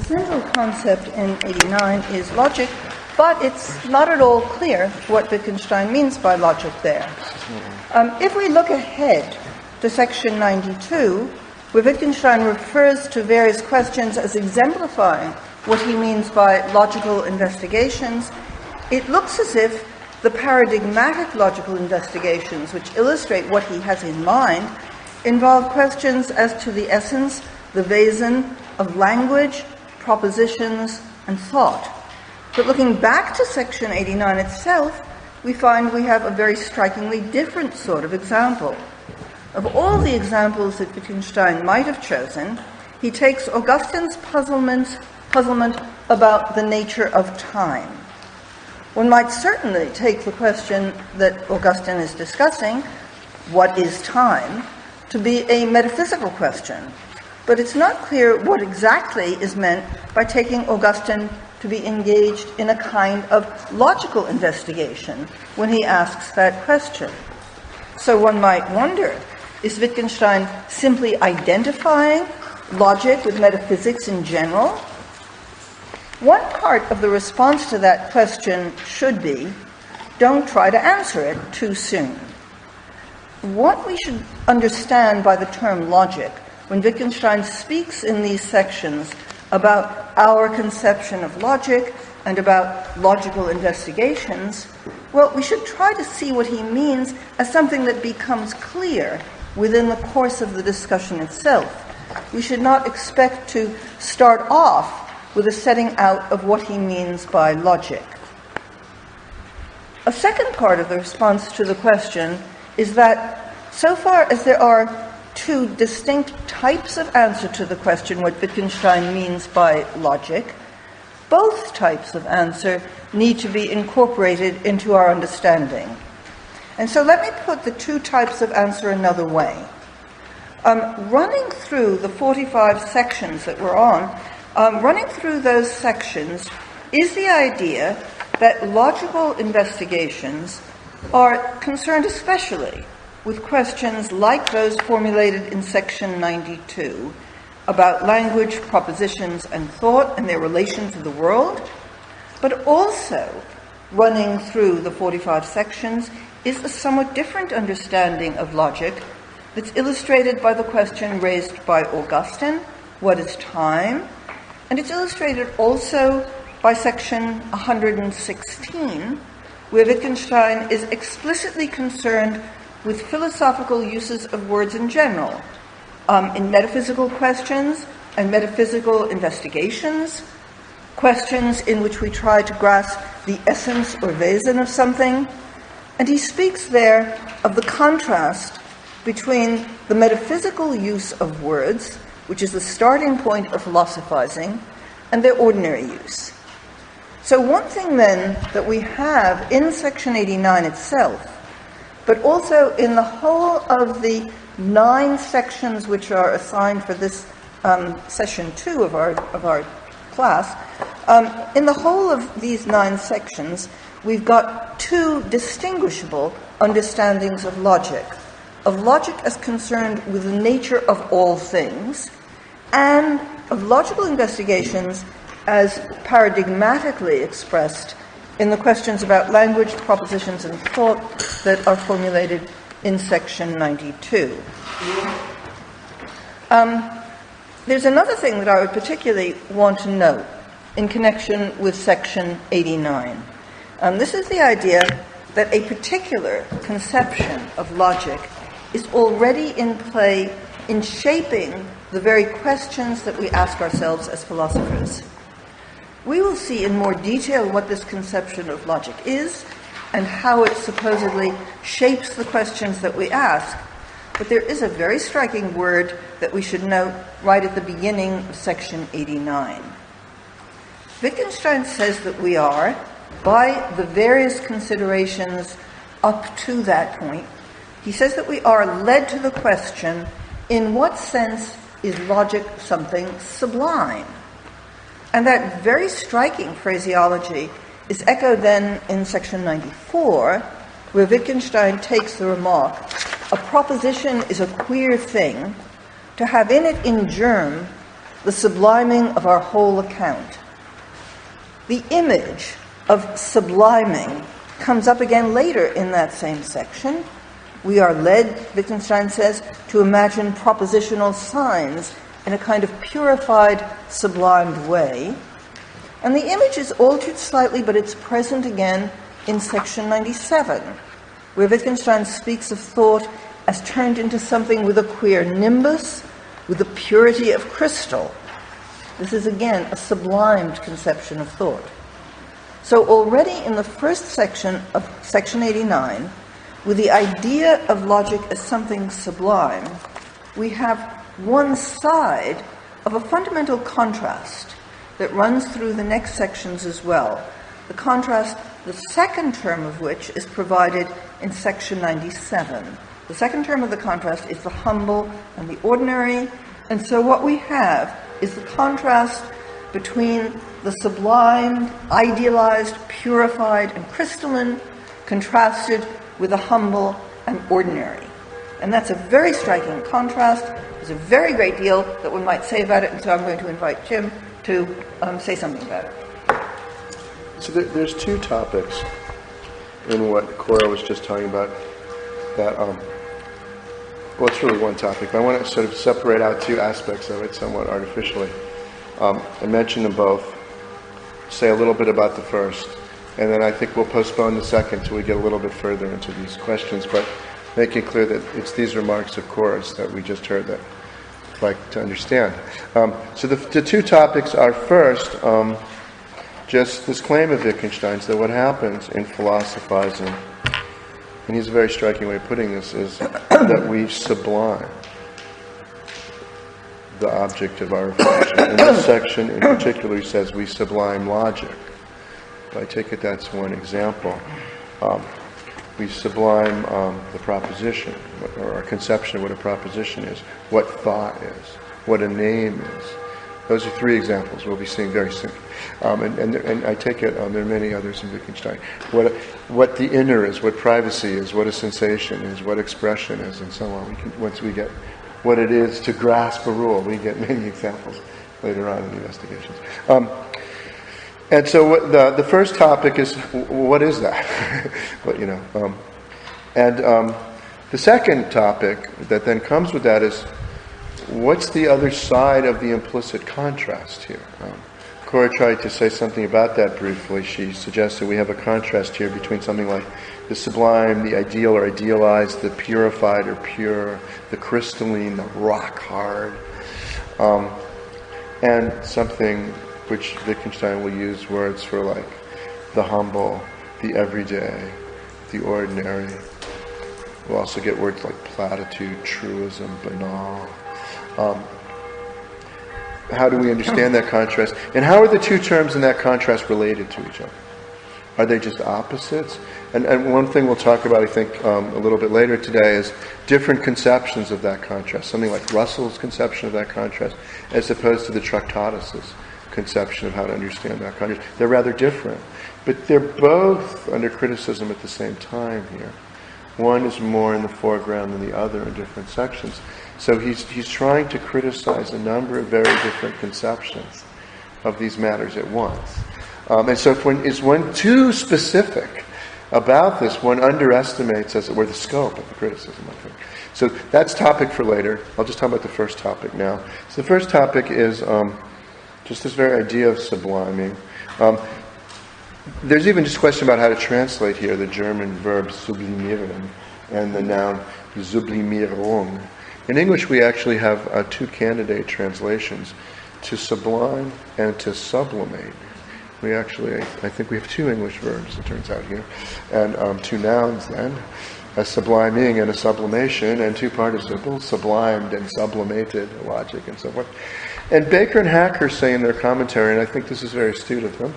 central concept in 89 is logic, but it's not at all clear what Wittgenstein means by logic there. If we look ahead to section 92, where Wittgenstein refers to various questions as exemplifying what he means by logical investigations, it looks as if the paradigmatic logical investigations, which illustrate what he has in mind, involve questions as to the essence, the Wesen, of language, propositions, and thought. But looking back to section 89 itself, we find we have a very strikingly different sort of example. Of all the examples that Wittgenstein might have chosen, he takes Augustine's puzzlement about the nature of time. One might certainly take the question that Augustine is discussing, what is time, to be a metaphysical question. But it's not clear what exactly is meant by taking Augustine to be engaged in a kind of logical investigation when he asks that question. So one might wonder, is Wittgenstein simply identifying logic with metaphysics in general? One part of the response to that question should be, don't try to answer it too soon. What we should understand by the term logic, when Wittgenstein speaks in these sections about our conception of logic and about logical investigations, well, we should try to see what he means as something that becomes clear within the course of the discussion itself. We should not expect to start off with a setting out of what he means by logic. A second part of the response to the question is that so far as there are two distinct types of answer to the question what Wittgenstein means by logic, both types of answer need to be incorporated into our understanding. And so let me put the two types of answer another way. Running through the 45 sections that we're on, running through those sections is the idea that logical investigations are concerned especially with questions like those formulated in section 92 about language, propositions, and thought and their relation to the world, but also running through the 45 sections is a somewhat different understanding of logic that's illustrated by the question raised by Augustine, what is time? And it's illustrated also by section 116, where Wittgenstein is explicitly concerned with philosophical uses of words in general, in metaphysical questions and metaphysical investigations, questions in which we try to grasp the essence or Wesen of something. And he speaks there of the contrast between the metaphysical use of words, which is the starting point of philosophizing, and their ordinary use. So one thing then that we have in section 89 itself, but also in the whole of the 9 sections which are assigned for this session 2 of our class, in the whole of these 9 sections, we've got two distinguishable understandings of logic as concerned with the nature of all things, and of logical investigations as paradigmatically expressed in the questions about language, propositions, and thought that are formulated in section 92. There's another thing that I would particularly want to note in connection with section 89. This is the idea that a particular conception of logic is already in play in shaping the very questions that we ask ourselves as philosophers. We will see in more detail what this conception of logic is and how it supposedly shapes the questions that we ask. But there is a very striking word that we should note right at the beginning of section 89. Wittgenstein says that we are, by the various considerations up to that point, he says that we are led to the question, in what sense is logic something sublime? And that very striking phraseology is echoed then in section 94, where Wittgenstein takes the remark, a proposition is a queer thing, to have in it in germ the subliming of our whole account. The image of subliming comes up again later in that same section. We are led, Wittgenstein says, to imagine propositional signs in a kind of purified, sublimed way. And the image is altered slightly, but it's present again in section 97, where Wittgenstein speaks of thought as turned into something with a queer nimbus, with the purity of crystal. This is again a sublimed conception of thought. So already in the first section of section 89, with the idea of logic as something sublime, we have one side of a fundamental contrast that runs through the next sections as well. The contrast, the second term of which is provided in section 97. The second term of the contrast is the humble and the ordinary, and so what we have is the contrast between the sublime, idealized, purified, and crystalline, contrasted with the humble and ordinary. And that's a very striking contrast. There's a very great deal that one might say about it, and so I'm going to invite Jim to say something about it. So there's two topics in what Cora was just talking about that, well, it's really one topic, but I want to sort of separate out two aspects of it somewhat artificially. I mention them both, say a little bit about the first, and then I think we'll postpone the second till we get a little bit further into these questions, but making clear that it's these remarks of Cora's that we just heard that I'd like to understand. So the two topics are first, just this claim of Wittgenstein's that what happens in philosophizing, and he's a very striking way of putting this, is that we sublime the object of our reflection. In this section in particular, he says we sublime logic. I take it that's one example. We sublime the proposition, or our conception of what a proposition is, what thought is, what a name is. Those are three examples we'll be seeing very soon. And I take it there are many others in Wittgenstein. What the inner is, what privacy is, what a sensation is, what expression is, and so on. Once we get what it is to grasp a rule, we get many examples later on in the investigations. And so the first topic is, what is that? The second topic that then comes with that is, what's the other side of the implicit contrast here? Cora tried to say something about that briefly. She suggested we have a contrast here between something like the sublime, the ideal or idealized, the purified or pure, the crystalline, the rock hard, and something which Wittgenstein will use words for, like the humble, the everyday, the ordinary. We'll also get words like platitude, truism, banal. How do we understand that contrast? And how are the two terms in that contrast related to each other? Are they just opposites? And one thing we'll talk about, I think, a little bit later today is different conceptions of that contrast. Something like Russell's conception of that contrast, as opposed to the Tractatus's conception of how to understand that contrast. They're rather different, but they're both under criticism at the same time here. One is more in the foreground than the other in different sections. So he's trying to criticize a number of very different conceptions of these matters at once. And so if one too specific about this, one underestimates, as it were, the scope of the criticism, I think. So that's topic for later. I'll just talk about the first topic now. So the first topic is just this very idea of subliming. There's even just a question about how to translate here the German verb sublimieren and the noun Sublimierung. In English, we actually have two candidate translations, to sublime and to sublimate. We actually, I think we have two English verbs, it turns out here, and two nouns then, a subliming and a sublimation, and two participles, sublimed and sublimated, logic and so forth. And Baker and Hacker say in their commentary, and I think this is very astute of them,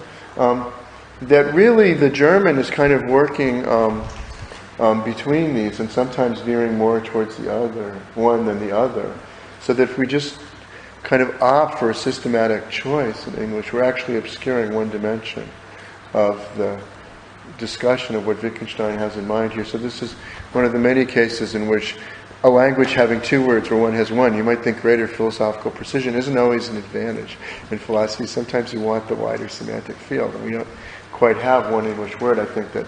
that really the German is kind of working between these and sometimes veering more towards the other, one than the other. So that if we just kind of opt for a systematic choice in English, we're actually obscuring one dimension of the discussion of what Wittgenstein has in mind here. So this is one of the many cases in which a language having two words where one has one. You might think greater philosophical precision isn't always an advantage. In philosophy, sometimes you want the wider semantic field, and we don't quite have one English word, I think, that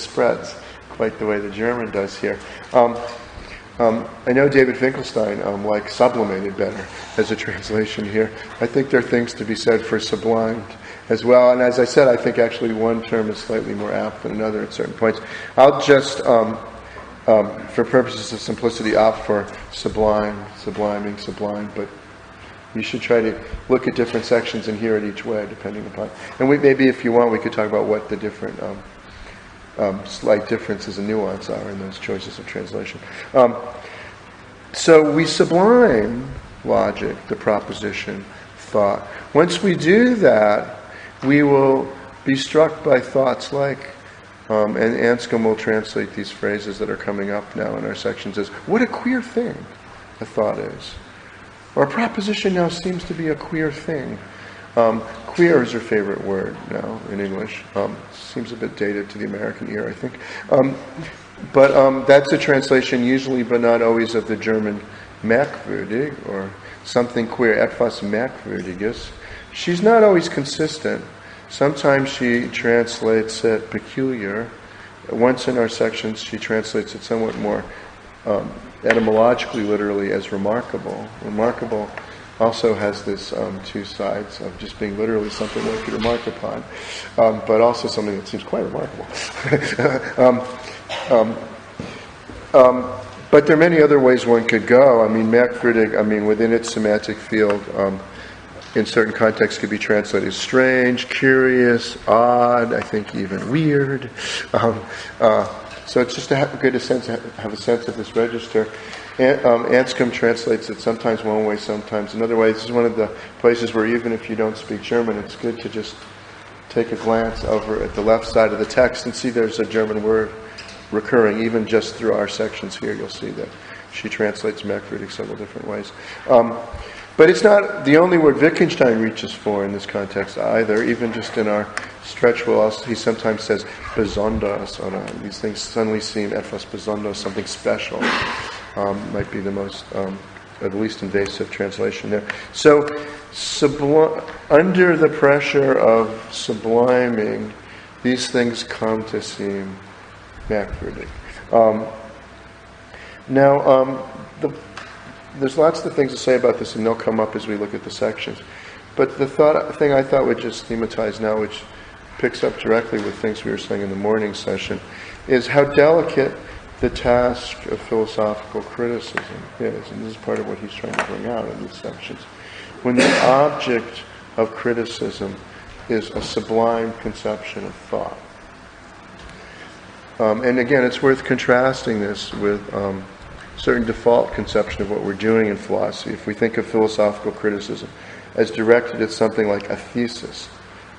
spreads quite the way the German does here. I know David Wittgenstein likes sublimated better as a translation here. I think there are things to be said for sublimed as well. And as I said, I think actually one term is slightly more apt than another at certain points. I'll just, for purposes of simplicity, opt for sublime, subliming, sublime, but you should try to look at different sections and hear it each way, depending upon. And maybe if you want, we could talk about what the different slight differences and nuance are in those choices of translation. So we sublime logic, the proposition, thought. Once we do that, we will be struck by thoughts like, and Anscombe will translate these phrases that are coming up now in our sections as, what a queer thing a thought is. Or a proposition now seems to be a queer thing. Queer is her favorite word now in English. Seems a bit dated to the American ear, I think. But that's a translation usually, but not always, of the German merkwürdig, or something queer, etwas merkwürdiges. She's not always consistent. Sometimes she translates it peculiar. Once in our sections, she translates it somewhat more etymologically, literally, as remarkable. Remarkable also has this two sides of just being literally something one could remark upon, but also something that seems quite remarkable. But there are many other ways one could go. I mean, merkwürdig, within its semantic field, in certain contexts could be translated as strange, curious, odd, I think even weird. So it's just to have a sense of this register. Anscombe translates it sometimes one way, sometimes another way. This is one of the places where even if you don't speak German, it's good to just take a glance over at the left side of the text and see there's a German word recurring. Even just through our sections here, you'll see that she translates merkwürdig several different ways. But it's not the only word Wittgenstein reaches for in this context either. Even just in our stretch, he sometimes says besonders, or these things suddenly seem etwas besonders, something special. Might be the most, or the least invasive translation there. So, under the pressure of subliming, these things come to seem merkwürdig. There's lots of things to say about this, and they'll come up as we look at the sections. But the thing I thought would just thematize now, which picks up directly with things we were saying in the morning session, is how delicate the task of philosophical criticism is. And this is part of what he's trying to bring out in these sections. When the object of criticism is a sublime conception of thought. And again, it's worth contrasting this with certain default conception of what we're doing in philosophy. If we think of philosophical criticism as directed at something like a thesis,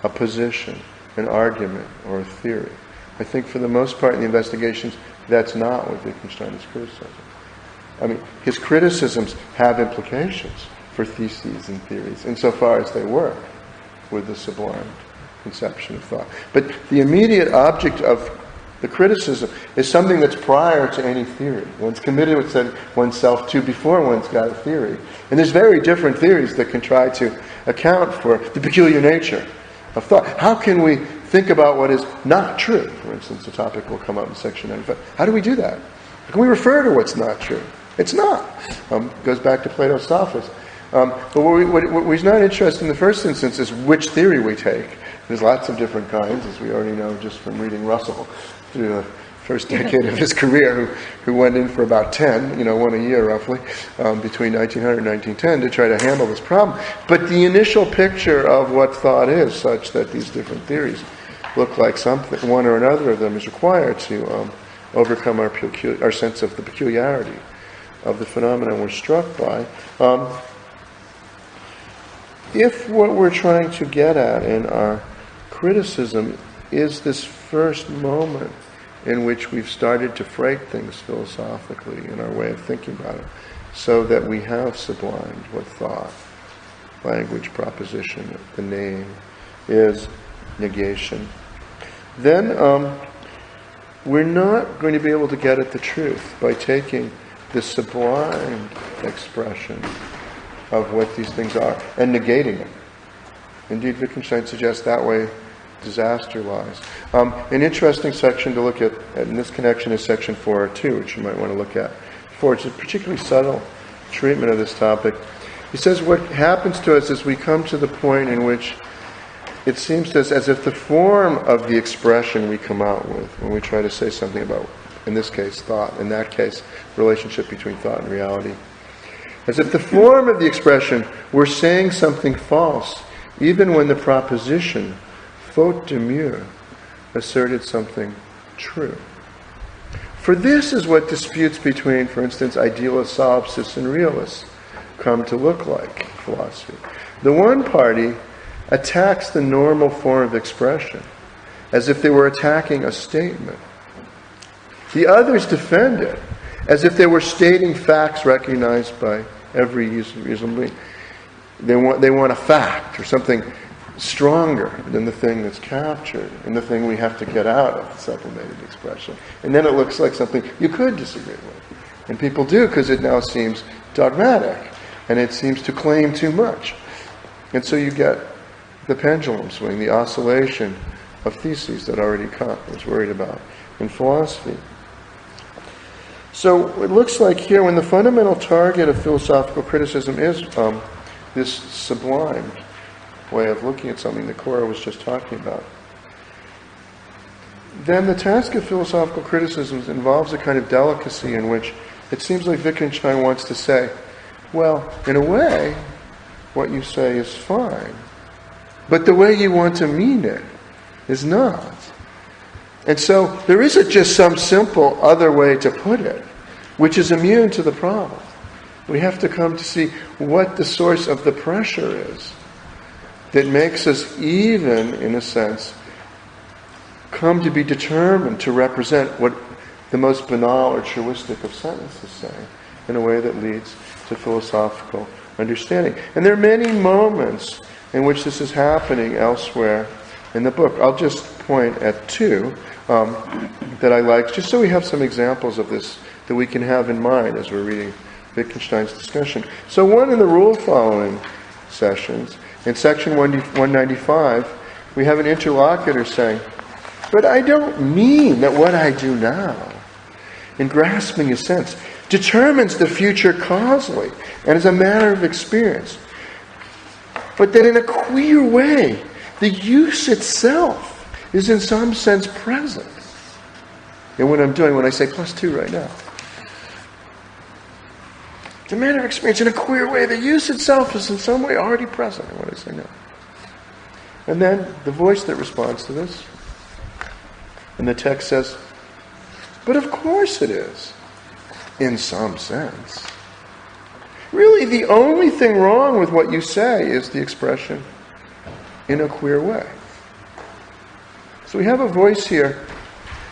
a position, an argument, or a theory, I think for the most part in the investigations, that's not what Wittgenstein is criticizing. His criticisms have implications for theses and theories, insofar as they work with the sublime conception of thought. But the immediate object of the criticism is something that's prior to any theory. One's committed oneself to before one's got a theory. And there's very different theories that can try to account for the peculiar nature of thought. How can we think about what is not true? For instance, the topic will come up in section 95. How do we do that? How can we refer to what's not true? It's not. Goes back to Plato's Sophist. But what he's not interested in the first instance is which theory we take. There's lots of different kinds, as we already know just from reading Russell through the first decade of his career, who went in for about 10, one a year roughly, between 1900 and 1910 to try to handle this problem. But the initial picture of what thought is such that these different theories look like something, one or another of them is required to overcome our sense of the peculiarity of the phenomenon we're struck by. If what we're trying to get at in our criticism is this first moment in which we've started to freight things philosophically in our way of thinking about it, so that we have sublimed what thought, language, proposition, the name, is negation, then we're not going to be able to get at the truth by taking the sublime expression of what these things are, and negating it. Indeed, Wittgenstein suggests that way disaster lies. An interesting section to look at in this connection is section 402, which you might want to look at. It's a particularly subtle treatment of this topic. He says what happens to us is we come to the point in which it seems to us as if the form of the expression we come out with when we try to say something about, in this case, thought, in that case, relationship between thought and reality, as if the form of the expression we're saying something false, even when the proposition, faute de mieux, asserted something true. For this is what disputes between, for instance, idealists, solipsists, and realists come to look like in philosophy. The one party attacks the normal form of expression as if they were attacking a statement. The others defend it as if they were stating facts recognized by every reasonable being. They want a fact or something stronger than the thing that's captured and the thing we have to get out of the sublimated expression. And then it looks like something you could disagree with. And people do, because it now seems dogmatic and it seems to claim too much. And so you get the pendulum swing, the oscillation of theses that already Kant was worried about in philosophy. So it looks like here, when the fundamental target of philosophical criticism is this sublime way of looking at something that Cora was just talking about, then the task of philosophical criticism involves a kind of delicacy in which it seems like Wittgenstein wants to say, well, in a way, what you say is fine, but the way you want to mean it is not. And so there isn't just some simple other way to put it, which is immune to the problem. We have to come to see what the source of the pressure is that makes us even, in a sense, come to be determined to represent what the most banal or truistic of sentences say in a way that leads to philosophical understanding. And there are many moments in which this is happening elsewhere in the book. I'll just point at two that I like, just so we have some examples of this that we can have in mind as we're reading Wittgenstein's discussion. So one in the rule-following sessions, in section 195, we have an interlocutor saying, but I don't mean that what I do now, in grasping a sense, determines the future causally and as a matter of experience, but that in a queer way, the use itself is in some sense present in what I'm doing when I say +2 right now. It's a matter of experience in a queer way. The use itself is in some way already present in what I say now. And then the voice that responds to this, and the text says, but of course it is, in some sense. Really, the only thing wrong with what you say is the expression in a queer way. So we have a voice here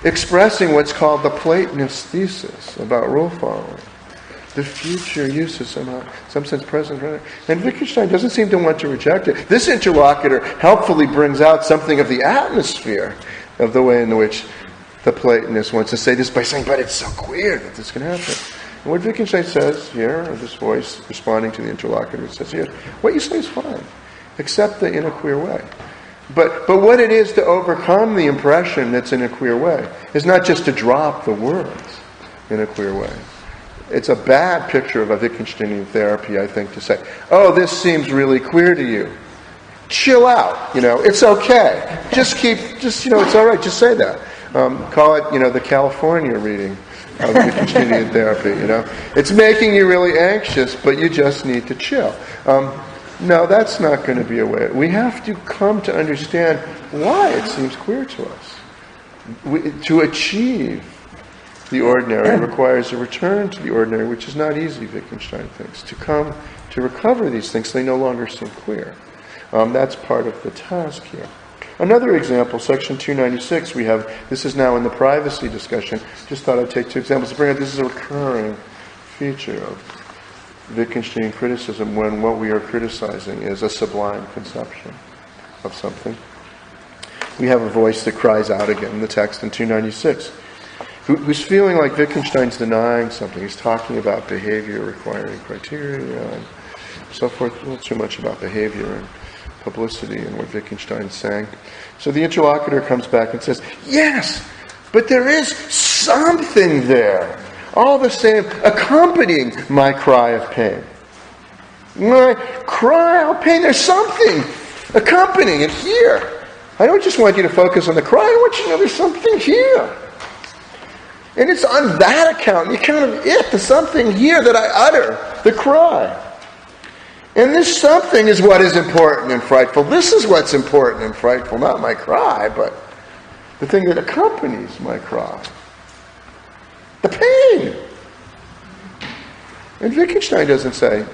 expressing what's called the Platonist thesis about rule following. The future use is somehow, in some sense, present. And Wittgenstein doesn't seem to want to reject it. This interlocutor helpfully brings out something of the atmosphere of the way in which the Platonist wants to say this by saying, but it's so queer that this can happen. And what Wittgenstein says here, or this voice responding to the interlocutor says here, what you say is fine, except the in a queer way. But what it is to overcome the impression that's in a queer way is not just to drop the words in a queer way. It's a bad picture of a Wittgensteinian therapy, I think, to say, oh, this seems really queer to you. Chill out, it's okay. It's all right, just say that. Call it, the California reading of Wittgensteinian therapy, It's making you really anxious, but you just need to chill. No, that's not going to be a way. We have to come to understand why it seems queer to us. To achieve the ordinary requires a return to the ordinary, which is not easy, Wittgenstein thinks. To come to recover these things, they no longer seem queer. That's part of the task here. Another example, section 296, we have, this is now in the privacy discussion, just thought I'd take two examples to bring up. This is a recurring feature of Wittgenstein criticism when what we are criticizing is a sublime conception of something. We have a voice that cries out again in the text in 296. who's feeling like Wittgenstein's denying something. He's talking about behavior requiring criteria and so forth. A little too much about behavior and publicity and what Wittgenstein's saying. So the interlocutor comes back and says, yes, but there is something there, all the same, accompanying my cry of pain. My cry of pain, there's something accompanying it here. I don't just want you to focus on the cry, I want you to know there's something here. And it's on that account, the account of it, the something here that I utter, the cry. And this something is what is important and frightful. This is what's important and frightful, not my cry, but the thing that accompanies my cry. The pain. And Wittgenstein doesn't say,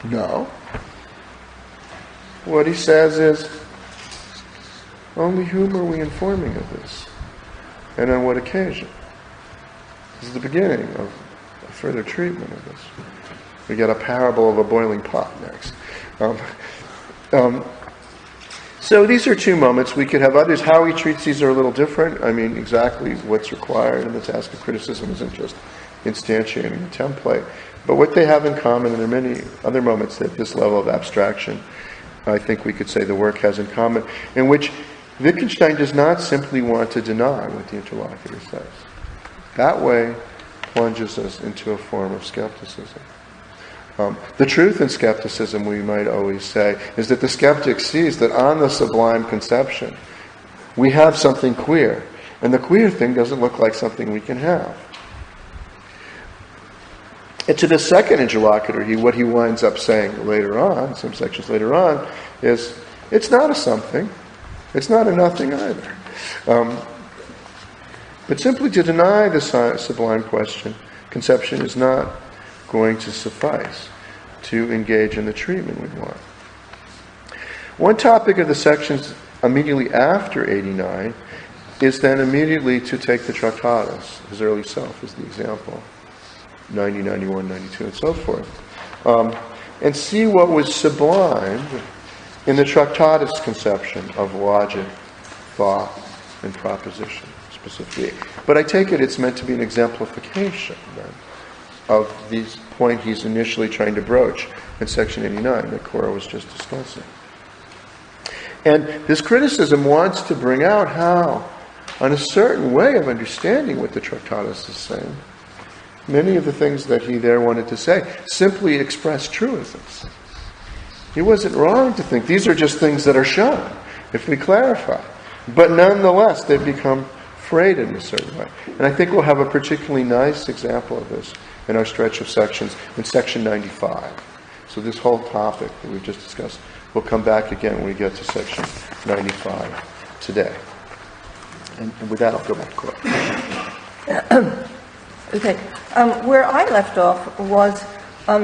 no. What he says is, only whom are we informing of this? And on what occasion? This is the beginning of a further treatment of this. We get a parable of a boiling pot next. So these are two moments. We could have others. How he treats these are a little different. I mean, exactly what's required in the task of criticism isn't just instantiating a template. But what they have in common, and there are many other moments at this level of abstraction, I think we could say the work has in common, in which Wittgenstein does not simply want to deny what the interlocutor says. That way plunges us into a form of skepticism. The truth in skepticism, we might always say, is that the skeptic sees that on the sublime conception, we have something queer, and the queer thing doesn't look like something we can have. And to the second interlocutor, what he winds up saying later on, some sections later on, is, it's not a something, it's not a nothing either. But simply to deny the sublime conception is not going to suffice to engage in the treatment we want. One topic of the sections immediately after 89 is then immediately to take the Tractatus, his early self is the example, 90, 91, 92, and so forth, and see what was sublime in the Tractatus conception of logic, thought, and proposition, specifically. But I take it it's meant to be an exemplification, then, of the point he's initially trying to broach in section 89 that Cora was just discussing. And this criticism wants to bring out how, on a certain way of understanding what the Tractatus is saying, many of the things that he there wanted to say simply express truisms. He wasn't wrong to think these are just things that are shown, if we clarify. But nonetheless, they become freighted in a certain way. And I think we'll have a particularly nice example of this in our stretch of sections in section 95. So this whole topic that we've just discussed will come back again when we get to section 95 today. And with that, I'll go back to Cora. Okay. Where I left off was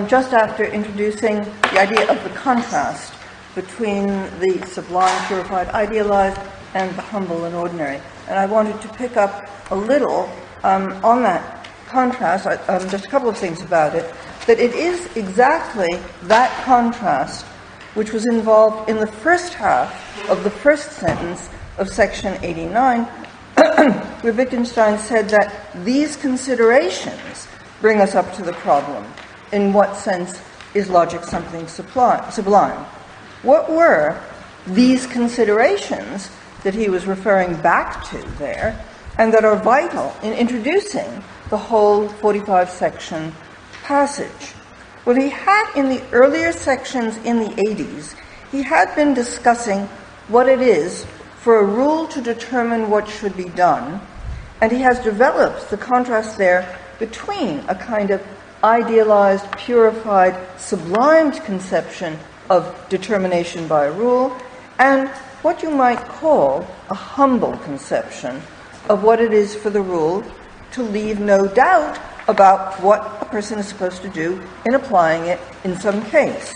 just after introducing the idea of the contrast between the sublime, purified, idealized, and the humble and ordinary. And I wanted to pick up a little on that contrast, just a couple of things about it, that it is exactly that contrast which was involved in the first half of the first sentence of section 89, where Wittgenstein said that these considerations bring us up to the problem. In what sense is logic something sublime? What were these considerations that he was referring back to there, and that are vital in introducing the whole 45 section passage? Well, he had in the earlier sections in the 80s, he had been discussing what it is for a rule to determine what should be done, and he has developed the contrast there between a kind of idealized, purified, sublimed conception of determination by a rule, and what you might call a humble conception of what it is for the rule to leave no doubt about what a person is supposed to do in applying it in some case.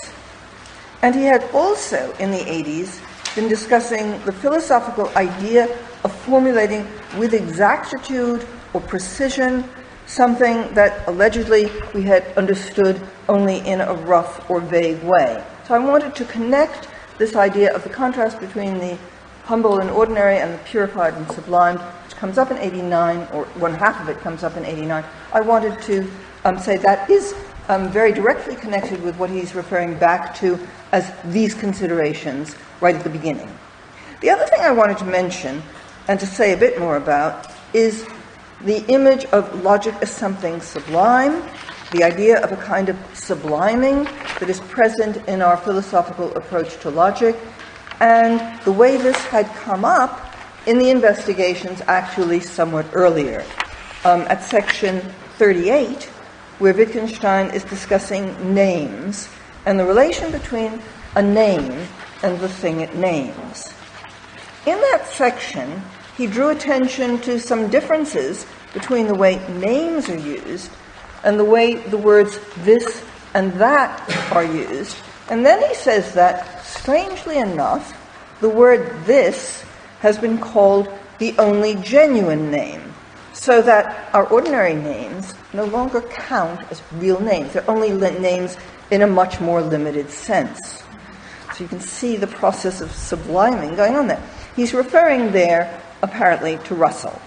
And he had also, in the 80s, been discussing the philosophical idea of formulating with exactitude or precision something that allegedly we had understood only in a rough or vague way. So I wanted to connect this idea of the contrast between the humble and ordinary and the purified and sublimed, which comes up in 89, or one half of it comes up in 89. I wanted to say that is very directly connected with what he's referring back to as these considerations right at the beginning. The other thing I wanted to mention and to say a bit more about is the image of logic as something sublime, the idea of a kind of subliming that is present in our philosophical approach to logic, and the way this had come up in the investigations actually somewhat earlier, at section 38, where Wittgenstein is discussing names and the relation between a name and the thing it names. In that section, he drew attention to some differences between the way names are used and the way the words this and that are used. And then he says that, strangely enough, the word this has been called the only genuine name, so that our ordinary names no longer count as real names. They're only names in a much more limited sense. So you can see the process of subliming going on there. He's referring there, apparently, to Russell.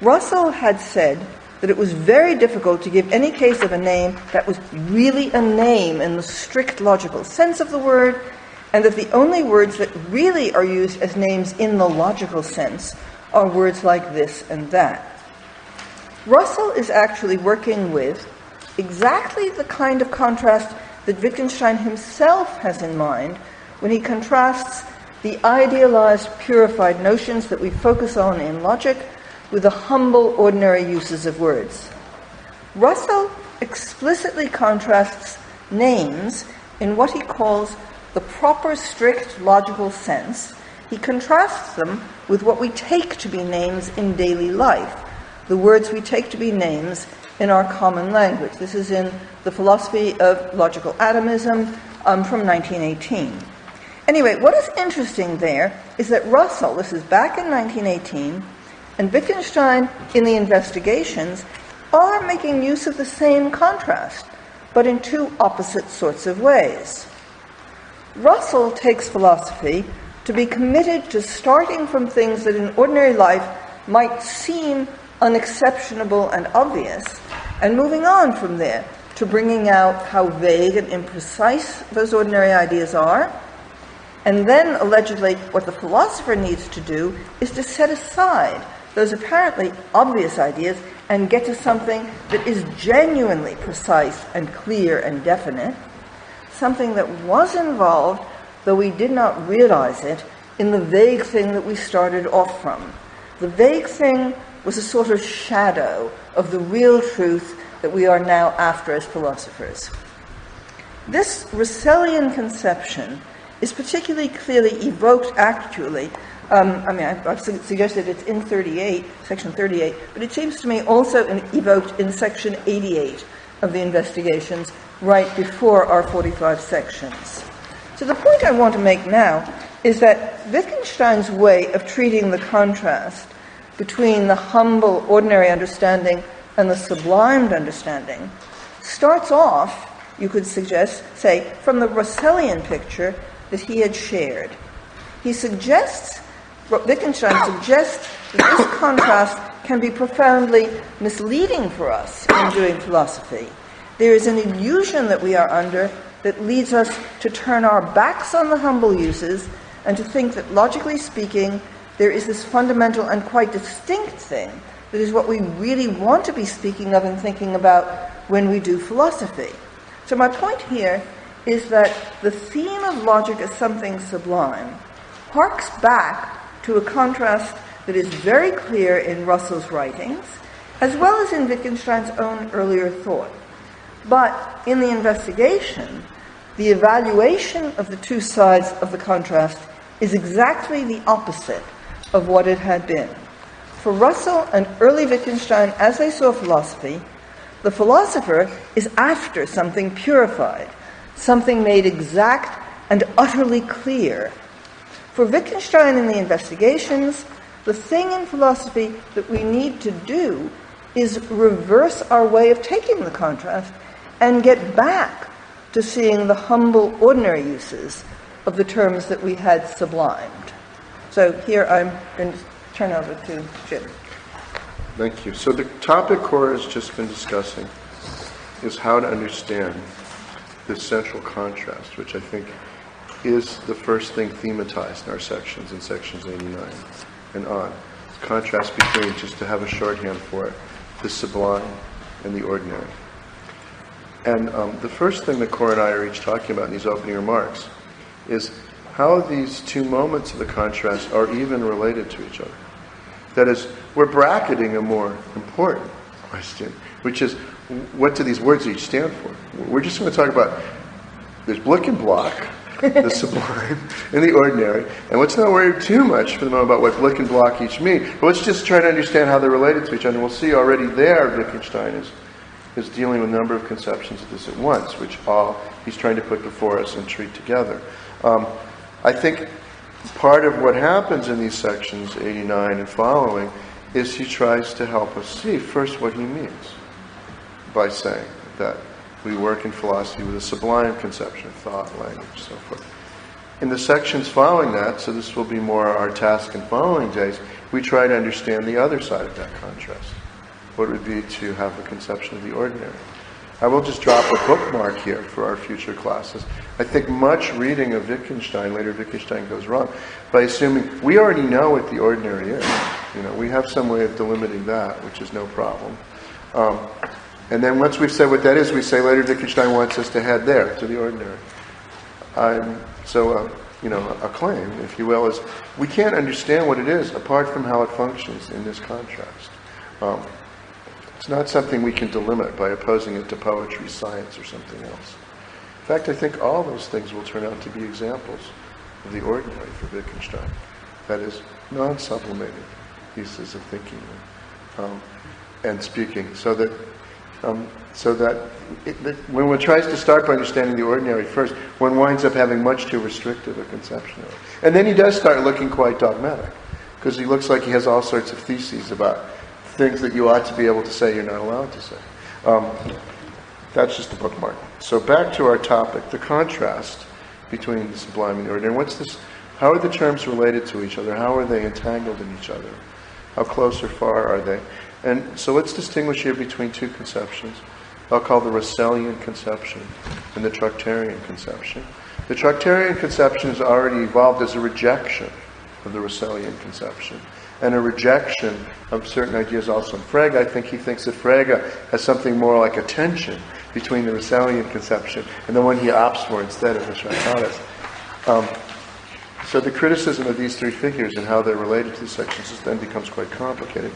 Russell had said that it was very difficult to give any case of a name that was really a name in the strict logical sense of the word, and that the only words that really are used as names in the logical sense are words like this and that. Russell is actually working with exactly the kind of contrast that Wittgenstein himself has in mind when he contrasts the idealized, purified notions that we focus on in logic with the humble, ordinary uses of words. Russell explicitly contrasts names in what he calls the proper, strict, logical sense. He contrasts them with what we take to be names in daily life, the words we take to be names in our common language. This is in The Philosophy of Logical Atomism from 1918. Anyway, what is interesting there is that Russell, this is back in 1918, and Wittgenstein in the investigations are making use of the same contrast, but in two opposite sorts of ways. Russell takes philosophy to be committed to starting from things that in ordinary life might seem unexceptionable and obvious, and moving on from there to bringing out how vague and imprecise those ordinary ideas are. And then, allegedly, what the philosopher needs to do is to set aside those apparently obvious ideas and get to something that is genuinely precise and clear and definite, something that was involved, though we did not realize it, in the vague thing that we started off from. The vague thing was a sort of shadow of the real truth that we are now after as philosophers. This Russellian conception is particularly clearly evoked, actually. I've suggested it's in 38, section 38, but it seems to me also evoked in section 88 of the investigations, right before our 45 sections. So the point I want to make now is that Wittgenstein's way of treating the contrast between the humble, ordinary understanding and the sublimed understanding starts off, you could say, from the Russellian picture that he had shared. Wittgenstein suggests that this contrast can be profoundly misleading for us in doing philosophy. There is an illusion that we are under that leads us to turn our backs on the humble uses and to think that, logically speaking, there is this fundamental and quite distinct thing that is what we really want to be speaking of and thinking about when we do philosophy. So my point here is that the theme of logic as something sublime harks back to a contrast that is very clear in Russell's writings, as well as in Wittgenstein's own earlier thought. But in the investigation, the evaluation of the two sides of the contrast is exactly the opposite of what it had been. For Russell and early Wittgenstein, as they saw philosophy, the philosopher is after something purified, something made exact and utterly clear. For Wittgenstein in the investigations, the thing in philosophy that we need to do is reverse our way of taking the contrast and get back to seeing the humble, ordinary uses of the terms that we had sublimed. So here I'm going to turn over to Jim. Thank you. So the topic Cora has just been discussing is how to understand this central contrast, which I think is the first thing thematized in our sections, in sections 89 and on. The contrast between, just to have a shorthand for it, the sublime and the ordinary. And the first thing that Cora and I are each talking about in these opening remarks is how these two moments of the contrast are even related to each other. That is, we're bracketing a more important question, which is, what do these words each stand for? We're just going to talk about, there's Blick and Block, the sublime and the ordinary, and let's not worry too much for the moment about what Blick and Block each mean, but let's just try to understand how they're related to each other. And we'll see already there Wittgenstein is dealing with a number of conceptions of this at once, which all he's trying to put before us and treat together. I think part of what happens in these sections, 89 and following, is he tries to help us see first what he means by saying that we work in philosophy with a sublime conception of thought, language, so forth. In the sections following that, so this will be more our task in following days, we try to understand the other side of that contrast. What it would be to have a conception of the ordinary. I will just drop a bookmark here for our future classes. I think much reading of Wittgenstein, later Wittgenstein goes wrong, by assuming we already know what the ordinary is. We have some way of delimiting that, which is no problem. And then once we've said what that is, we say later Wittgenstein wants us to head there, to the ordinary. A claim, if you will, is we can't understand what it is apart from how it functions in this contrast. It's not something we can delimit by opposing it to poetry, science, or something else. In fact, I think all those things will turn out to be examples of the ordinary for Wittgenstein. That is, non-sublimated pieces of thinking and speaking, so that when one tries to start by understanding the ordinary first, one winds up having much too restrictive a conception of it. And then he does start looking quite dogmatic, because he looks like he has all sorts of theses about things that you ought to be able to say you're not allowed to say. That's just a bookmark. So back to our topic, the contrast between the sublime and the ordinary. How are the terms related to each other? How are they entangled in each other? How close or far are they? And so let's distinguish here between two conceptions. I'll call the Russellian conception and the Tractarian conception. The Tractarian conception has already evolved as a rejection of the Russellian conception, and a rejection of certain ideas also in Frege. I think he thinks that Frege has something more like a tension between the Russellian conception and the one he opts for instead of the Tractatus. So the criticism of these three figures and how they're related to the sections then becomes quite complicated.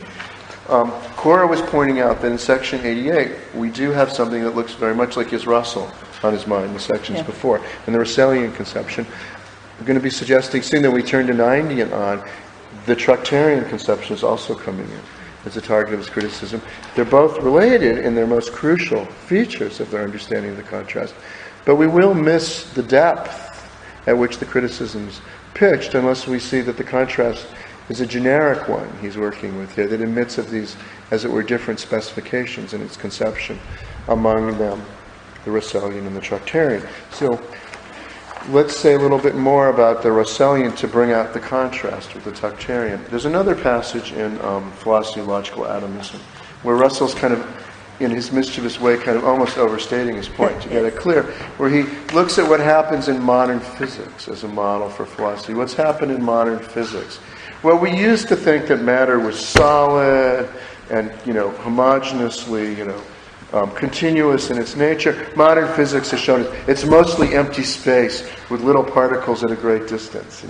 Cora was pointing out that in section 88, we do have something that looks very much like his Russell on his mind, the sections before, and the Russellian conception. I'm going to be suggesting soon that we turn to 90 and on. The Tractarian conception is also coming in as a target of his criticism. They're both related in their most crucial features of their understanding of the contrast, but we will miss the depth at which the criticism's pitched unless we see that the contrast is a generic one he's working with here that admits of these, as it were, different specifications in its conception, among them the Russellian and the Tractarian. So let's say a little bit more about the Russellian to bring out the contrast with the Tractarian. There's another passage in Philosophy of Logical Atomism where Russell's kind of, in his mischievous way, kind of almost overstating his point to get it clear, where he looks at what happens in modern physics as a model for philosophy. What's happened in modern physics? Well, we used to think that matter was solid and, homogeneously, continuous in its nature. Modern physics has shown us it's mostly empty space with little particles at a great distance.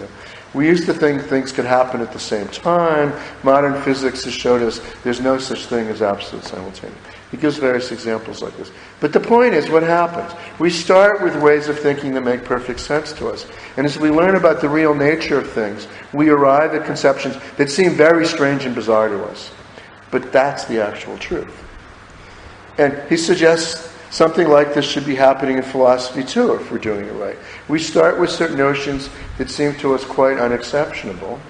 We used to think things could happen at the same time. Modern physics has showed us there's no such thing as absolute simultaneity. He gives various examples like this. But the point is, what happens? We start with ways of thinking that make perfect sense to us. And as we learn about the real nature of things, we arrive at conceptions that seem very strange and bizarre to us. But that's the actual truth. And he suggests something like this should be happening in philosophy too, if we're doing it right. We start with certain notions that seem to us quite unexceptionable.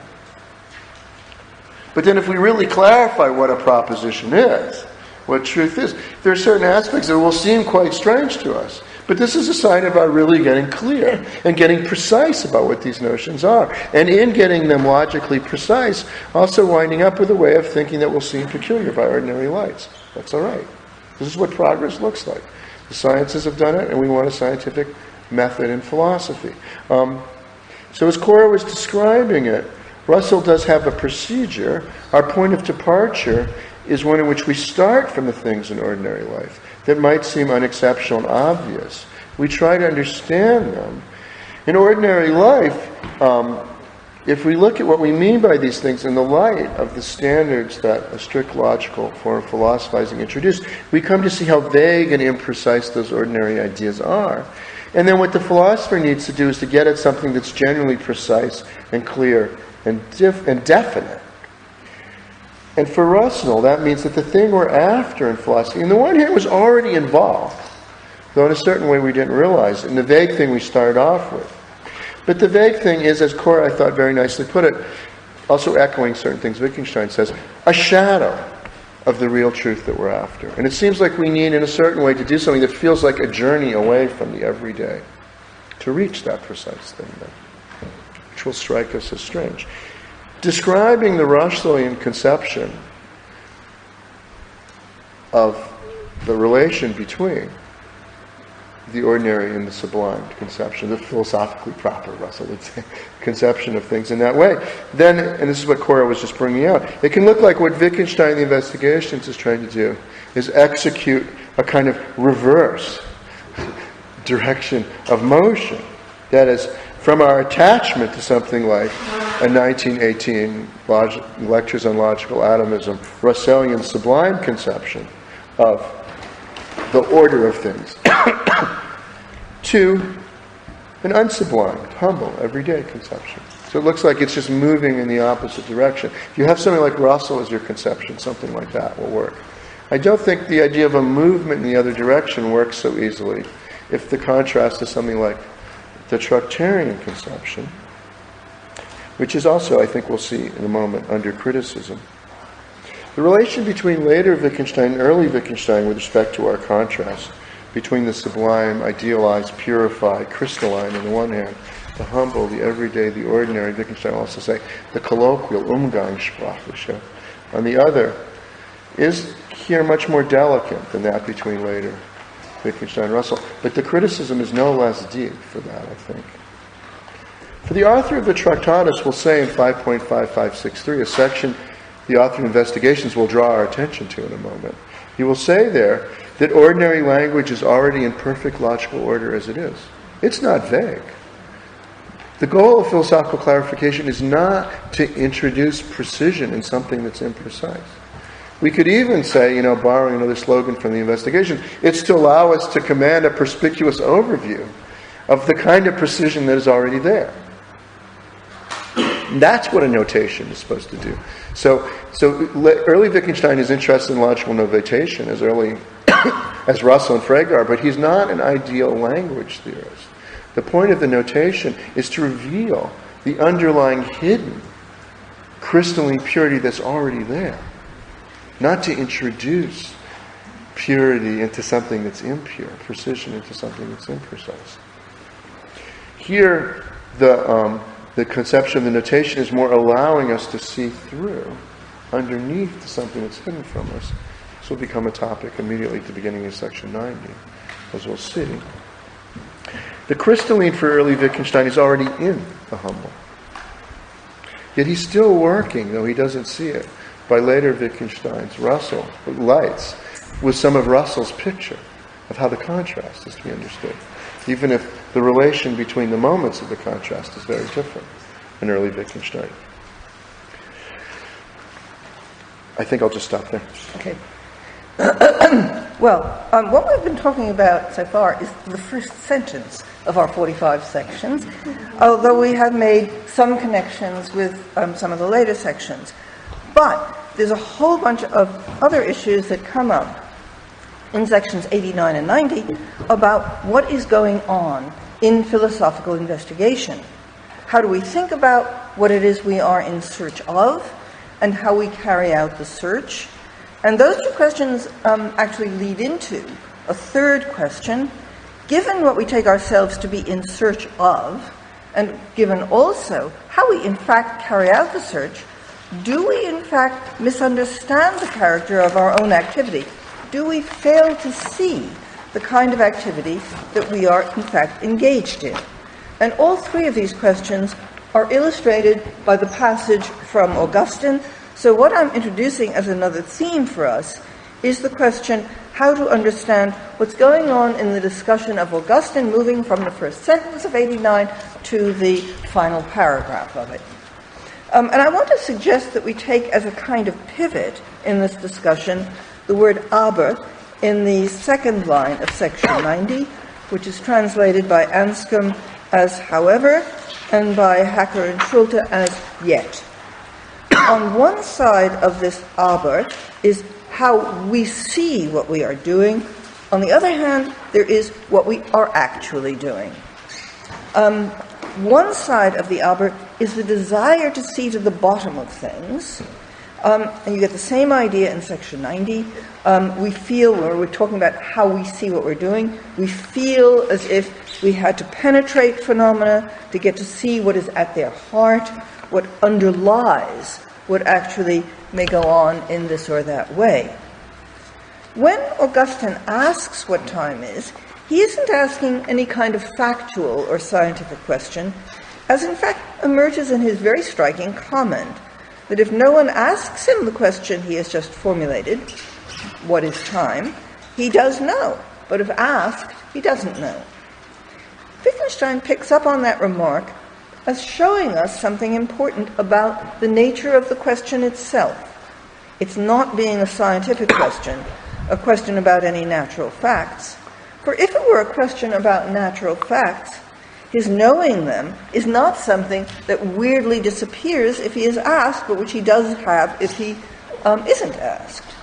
But then if we really clarify what a proposition is, what truth is, there are certain aspects that will seem quite strange to us. But this is a sign of our really getting clear and getting precise about what these notions are. And in getting them logically precise, also winding up with a way of thinking that will seem peculiar by ordinary lights. That's all right. This is what progress looks like. The sciences have done it, and we want a scientific method in philosophy. So as Cora was describing it, Russell does have a procedure. Our point of departure is one in which we start from the things in ordinary life that might seem unexceptional and obvious. We try to understand them. In ordinary life, if we look at what we mean by these things in the light of the standards that a strict logical form of philosophizing introduced, we come to see how vague and imprecise those ordinary ideas are. And then what the philosopher needs to do is to get at something that's genuinely precise and clear and definite. And for Russell, that means that the thing we're after in philosophy, on the one hand, was already involved, though in a certain way we didn't realize it, in the vague thing we started off with. But the vague thing is, as Cora, I thought, very nicely put it, also echoing certain things Wittgenstein says, a shadow of the real truth that we're after. And it seems like we need, in a certain way, to do something that feels like a journey away from the everyday to reach that precise thing, which will strike us as strange. Describing the Russellian conception of the relation between the ordinary and the sublime conception, the philosophically proper, Russell would say, conception of things in that way, then, and this is what Cora was just bringing out, it can look like what Wittgenstein, the Investigations, is trying to do, is execute a kind of reverse direction of motion. That is, from our attachment to something like a 1918 Lectures on Logical Atomism, Russellian sublime conception of the order of things, to an unsublimed, humble, everyday conception. So it looks like it's just moving in the opposite direction. If you have something like Russell as your conception, something like that will work. I don't think the idea of a movement in the other direction works so easily if the contrast is something like the Tractarian conception, which is also, I think we'll see in a moment, under criticism. The relation between later Wittgenstein and early Wittgenstein with respect to our contrast between the sublime, idealized, purified, crystalline on the one hand, the humble, the everyday, the ordinary, Wittgenstein will also say the colloquial, umgangssprachliche, on the other, is here much more delicate than that between later Wittgenstein and Russell. But the criticism is no less deep for that, I think. For the author of the Tractatus will say in 5.5563, a section the author of Investigations will draw our attention to in a moment. He will say there that ordinary language is already in perfect logical order as it is. It's not vague. The goal of philosophical clarification is not to introduce precision in something that's imprecise. We could even say, borrowing another slogan from the Investigations, it's to allow us to command a perspicuous overview of the kind of precision that is already there. That's what a notation is supposed to do. So early Wittgenstein is interested in logical notation as early as Russell and Frege are, but he's not an ideal language theorist. The point of the notation is to reveal the underlying hidden crystalline purity that's already there, not to introduce purity into something that's impure, precision into something that's imprecise. Here, the conception of the notation is more allowing us to see through, underneath something that's hidden from us. This will become a topic immediately at the beginning of section 90, as we'll see. The crystalline for early Wittgenstein is already in the humble. Yet he's still working, though he doesn't see it, by later Wittgenstein's Russell lights, with some of Russell's picture of how the contrast is to be understood, even if the relation between the moments of the contrast is very different in early Wittgenstein. I think I'll just stop there. Okay. Well, what we've been talking about so far is the first sentence of our 45 sections, although we have made some connections with some of the later sections. But there's a whole bunch of other issues that come up in sections 89 and 90 about what is going on in philosophical investigation. How do we think about what it is we are in search of, and how we carry out the search? And those two questions actually lead into a third question, given what we take ourselves to be in search of, and given also how we in fact carry out the search, do we in fact misunderstand the character of our own activity? Do we fail to see the kind of activity that we are in fact engaged in? And all three of these questions are illustrated by the passage from Augustine. So what I'm introducing as another theme for us is the question how to understand what's going on in the discussion of Augustine, moving from the first sentence of 89 to the final paragraph of it. And I want to suggest that we take as a kind of pivot in this discussion the word aber in the second line of section 90, which is translated by Anscombe as however, and by Hacker and Schulte as yet. On one side of this aber is how we see what we are doing. On the other hand, there is what we are actually doing. One side of the aber is the desire to see to the bottom of things. And you get the same idea in section 90. We feel, or we're talking about how we see what we're doing, we feel as if we had to penetrate phenomena to get to see what is at their heart, what underlies what actually may go on in this or that way. When Augustine asks what time is, he isn't asking any kind of factual or scientific question, as in fact emerges in his very striking comment that if no one asks him the question he has just formulated, what is time, he does know, but if asked, he doesn't know. Wittgenstein picks up on that remark as showing us something important about the nature of the question itself. It's not being a scientific question, a question about any natural facts. For if it were a question about natural facts, his knowing them is not something that weirdly disappears if he is asked, but which he does have if he isn't asked.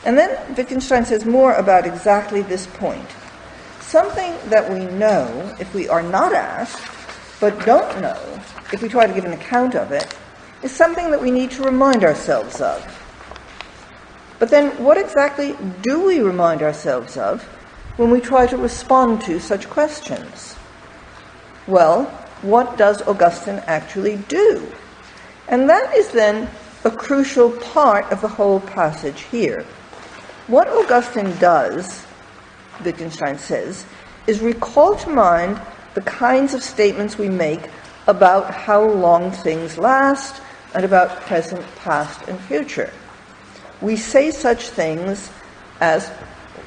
And then Wittgenstein says more about exactly this point. Something that we know if we are not asked, but don't know if we try to give an account of it, is something that we need to remind ourselves of. But then what exactly do we remind ourselves of when we try to respond to such questions? Well, what does Augustine actually do? And that is then a crucial part of the whole passage here. What Augustine does, Wittgenstein says, is recall to mind the kinds of statements we make about how long things last and about present, past, and future. We say such things as,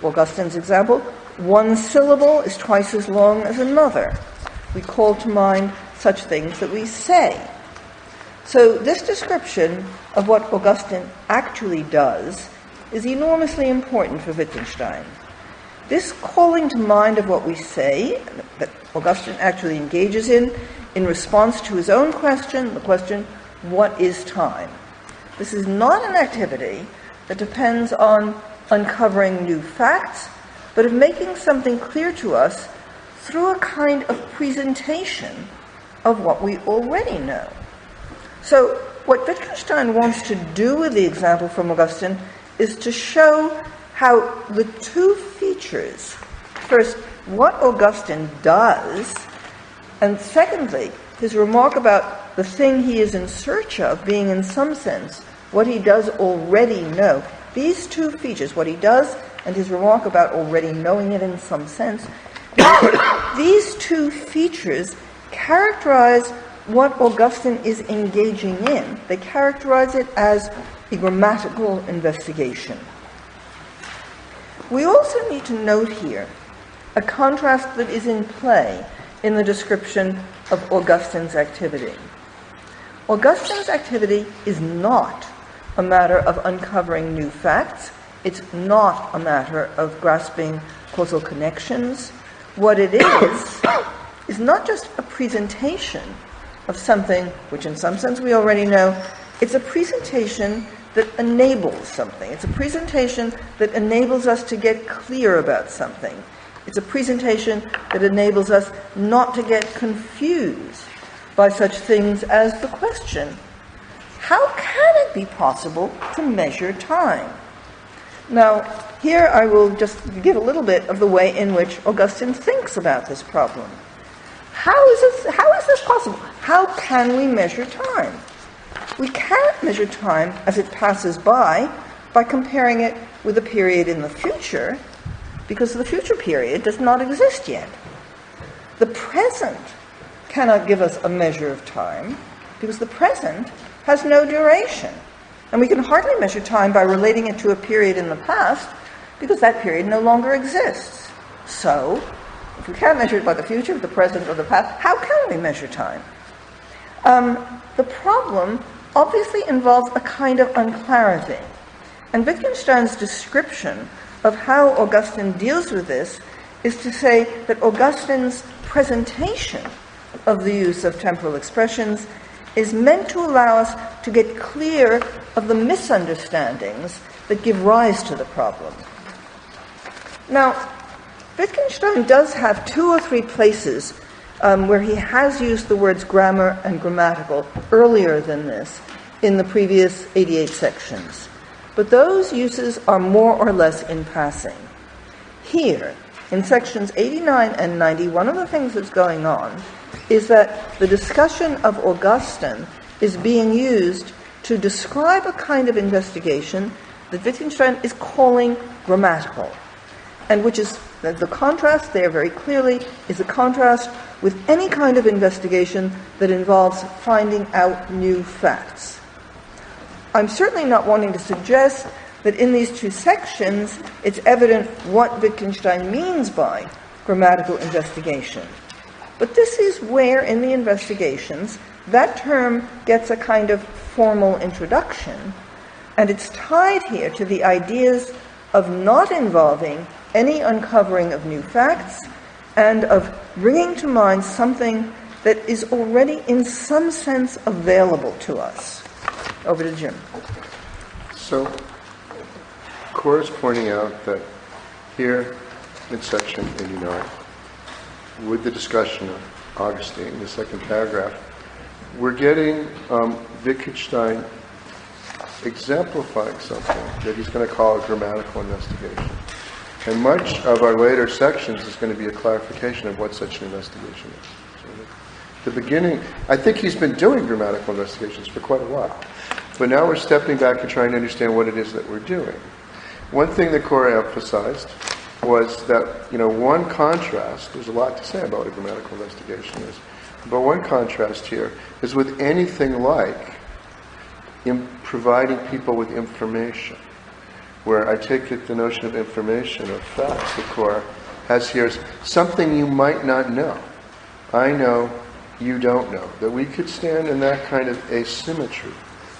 Augustine's example, one syllable is twice as long as another. We call to mind such things that we say. So this description of what Augustine actually does is enormously important for Wittgenstein. This calling to mind of what we say, that Augustine actually engages in response to his own question, the question, what is time? This is not an activity that depends on uncovering new facts, but of making something clear to us through a kind of presentation of what we already know. So what Wittgenstein wants to do with the example from Augustine is to show how the two features, first, what Augustine does, and secondly, his remark about the thing he is in search of being in some sense what he does already know. These two features, what he does and his remark about already knowing it in some sense, these two features characterize what Augustine is engaging in. They characterize it as a grammatical investigation. We also need to note here a contrast that is in play in the description of Augustine's activity. Augustine's activity is not a matter of uncovering new facts. It's not a matter of grasping causal connections. What it is not just a presentation of something which in some sense we already know. It's a presentation that enables something. It's a presentation that enables us to get clear about something. It's a presentation that enables us not to get confused by such things as the question, how can it be possible to measure time? Now, here I will just give a little bit of the way in which Augustine thinks about this problem. How is this possible? How can we measure time? We can't measure time as it passes by comparing it with a period in the future, because the future period does not exist yet. The present cannot give us a measure of time, because the present has no duration. And we can hardly measure time by relating it to a period in the past, because that period no longer exists. So, if we can't measure it by the future, the present, or the past, how can we measure time? The problem obviously involves a kind of unclarity. And Wittgenstein's description of how Augustine deals with this is to say that Augustine's presentation of the use of temporal expressions is meant to allow us to get clear of the misunderstandings that give rise to the problem. Now, Wittgenstein does have 2 or 3 places where he has used the words grammar and grammatical earlier than this in the previous 88 sections. But those uses are more or less in passing. Here, in sections 89 and 90, one of the things that's going on is that the discussion of Augustine is being used to describe a kind of investigation that Wittgenstein is calling grammatical, and which is the contrast there very clearly is a contrast with any kind of investigation that involves finding out new facts. I'm certainly not wanting to suggest that in these 2 sections it's evident what Wittgenstein means by grammatical investigation. But this is where, in the investigations, that term gets a kind of formal introduction, and it's tied here to the ideas of not involving any uncovering of new facts and of bringing to mind something that is already in some sense available to us. Over to Jim. So, Cora's pointing out that here in section 89, with the discussion of Augustine, the second paragraph, we're getting Wittgenstein exemplifying something that he's going to call a grammatical investigation. And much of our later sections is going to be a clarification of what such an investigation is. So the beginning, I think he's been doing grammatical investigations for quite a while. But now we're stepping back and trying to understand what it is that we're doing. One thing that Cora emphasized was that, one contrast, there's a lot to say about what a grammatical investigation is, but one contrast here is with anything like providing people with information, where I take it the notion of information, of facts, that Cora has here is something you might not know. I know, you don't know. That we could stand in that kind of asymmetry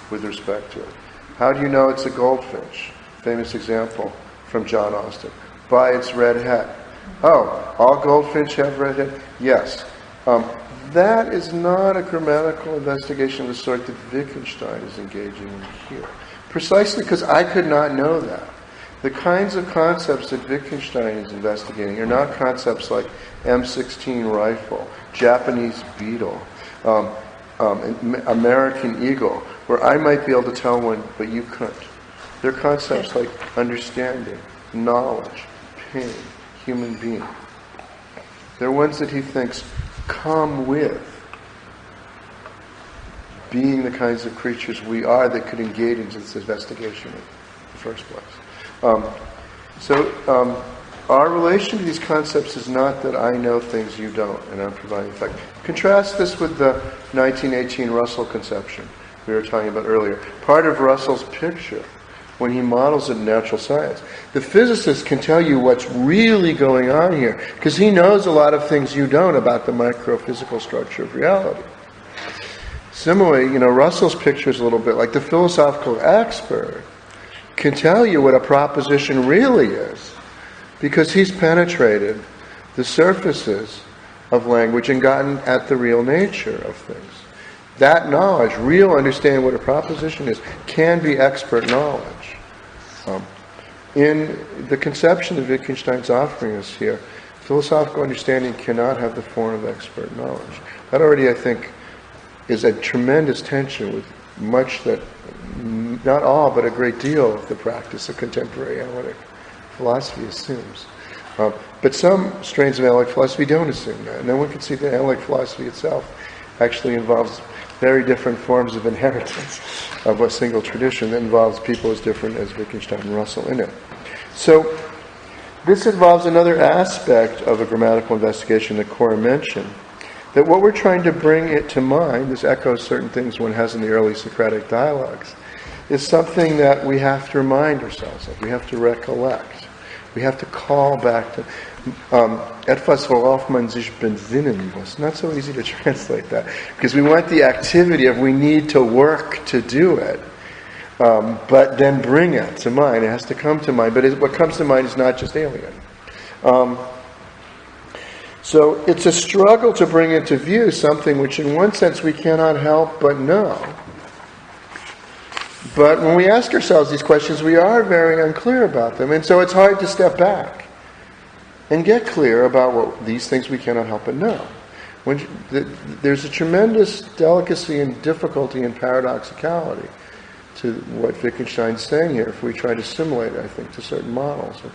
with respect to it. How do you know it's a goldfinch? Famous example from John Austin. By its red head. Oh, all goldfinch have red head? Yes. That is not a grammatical investigation of the sort that Wittgenstein is engaging in here. Precisely because I could not know that. The kinds of concepts that Wittgenstein is investigating are not concepts like M16 rifle, Japanese beetle, American eagle, where I might be able to tell one, but you couldn't. They're concepts like understanding, knowledge, pain, human being. They're ones that he thinks come with being the kinds of creatures we are that could engage in this investigation in the first place. Our relation to these concepts is not that I know things you don't, and I'm providing fact. Contrast this with the 1918 Russell conception we were talking about earlier. Part of Russell's picture, when he models it in natural science, the physicist can tell you what's really going on here, because he knows a lot of things you don't about the microphysical structure of reality. Similarly, Russell's picture is a little bit like the philosophical expert can tell you what a proposition really is, because he's penetrated the surfaces of language and gotten at the real nature of things. That knowledge, real understanding what a proposition is, can be expert knowledge. In the conception that Wittgenstein's offering us here, philosophical understanding cannot have the form of expert knowledge. That already, I think, is a tremendous tension with much that, not all, but a great deal of the practice of contemporary analytic philosophy assumes. But some strains of analytic philosophy don't assume that. No one can see that analytic philosophy itself actually involves very different forms of inheritance of a single tradition that involves people as different as Wittgenstein and Russell in it. So this involves another aspect of a grammatical investigation that Cora mentioned, that what we're trying to bring it to mind, this echoes certain things one has in the early Socratic dialogues, is something that we have to remind ourselves of, we have to recollect, we have to call back to etwas, worauf man sich besinnen muss. Not so easy to translate that, because we want the activity of we need to work to do it, but then bring it to mind. It has to come to mind, but what comes to mind is not just alien. So it's a struggle to bring into view something which in one sense we cannot help but know. But when we ask ourselves these questions, we are very unclear about them, and so it's hard to step back and get clear about what these things we cannot help but know. There's a tremendous delicacy and difficulty and paradoxicality to what Wittgenstein's saying here, if we try to assimilate, I think, to certain models of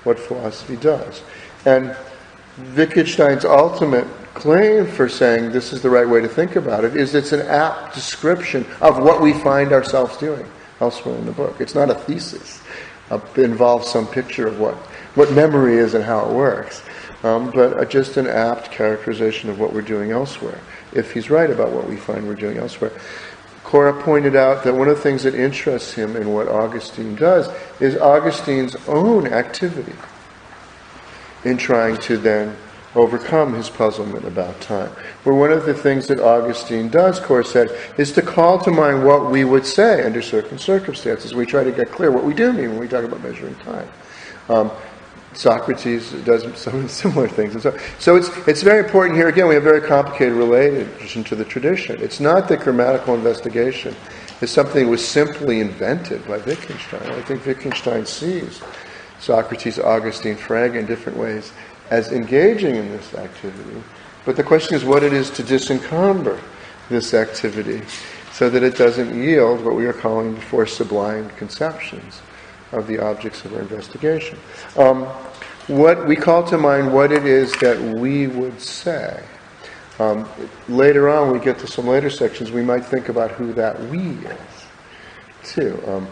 what philosophy does. And Wittgenstein's ultimate claim for saying this is the right way to think about it is it's an apt description of what we find ourselves doing elsewhere in the book. It's not a thesis. It involves some picture of what memory is and how it works, but just an apt characterization of what we're doing elsewhere, if he's right about what we find we're doing elsewhere. Cora pointed out that one of the things that interests him in what Augustine does is Augustine's own activity in trying to then overcome his puzzlement about time. Where one of the things that Augustine does, Cora said, is to call to mind what we would say under certain circumstances. We try to get clear what we do mean when we talk about measuring time. Socrates does some similar things. And so it's very important here. Again, we have very complicated relation to the tradition. It's not that grammatical investigation is something that was simply invented by Wittgenstein. I think Wittgenstein sees Socrates, Augustine, Frege in different ways as engaging in this activity. But the question is what it is to disencumber this activity so that it doesn't yield what we are calling before sublime conceptions of the objects of our investigation. What we call to mind what it is that we would say. Later on, we get to some later sections, we might think about who that we is, too.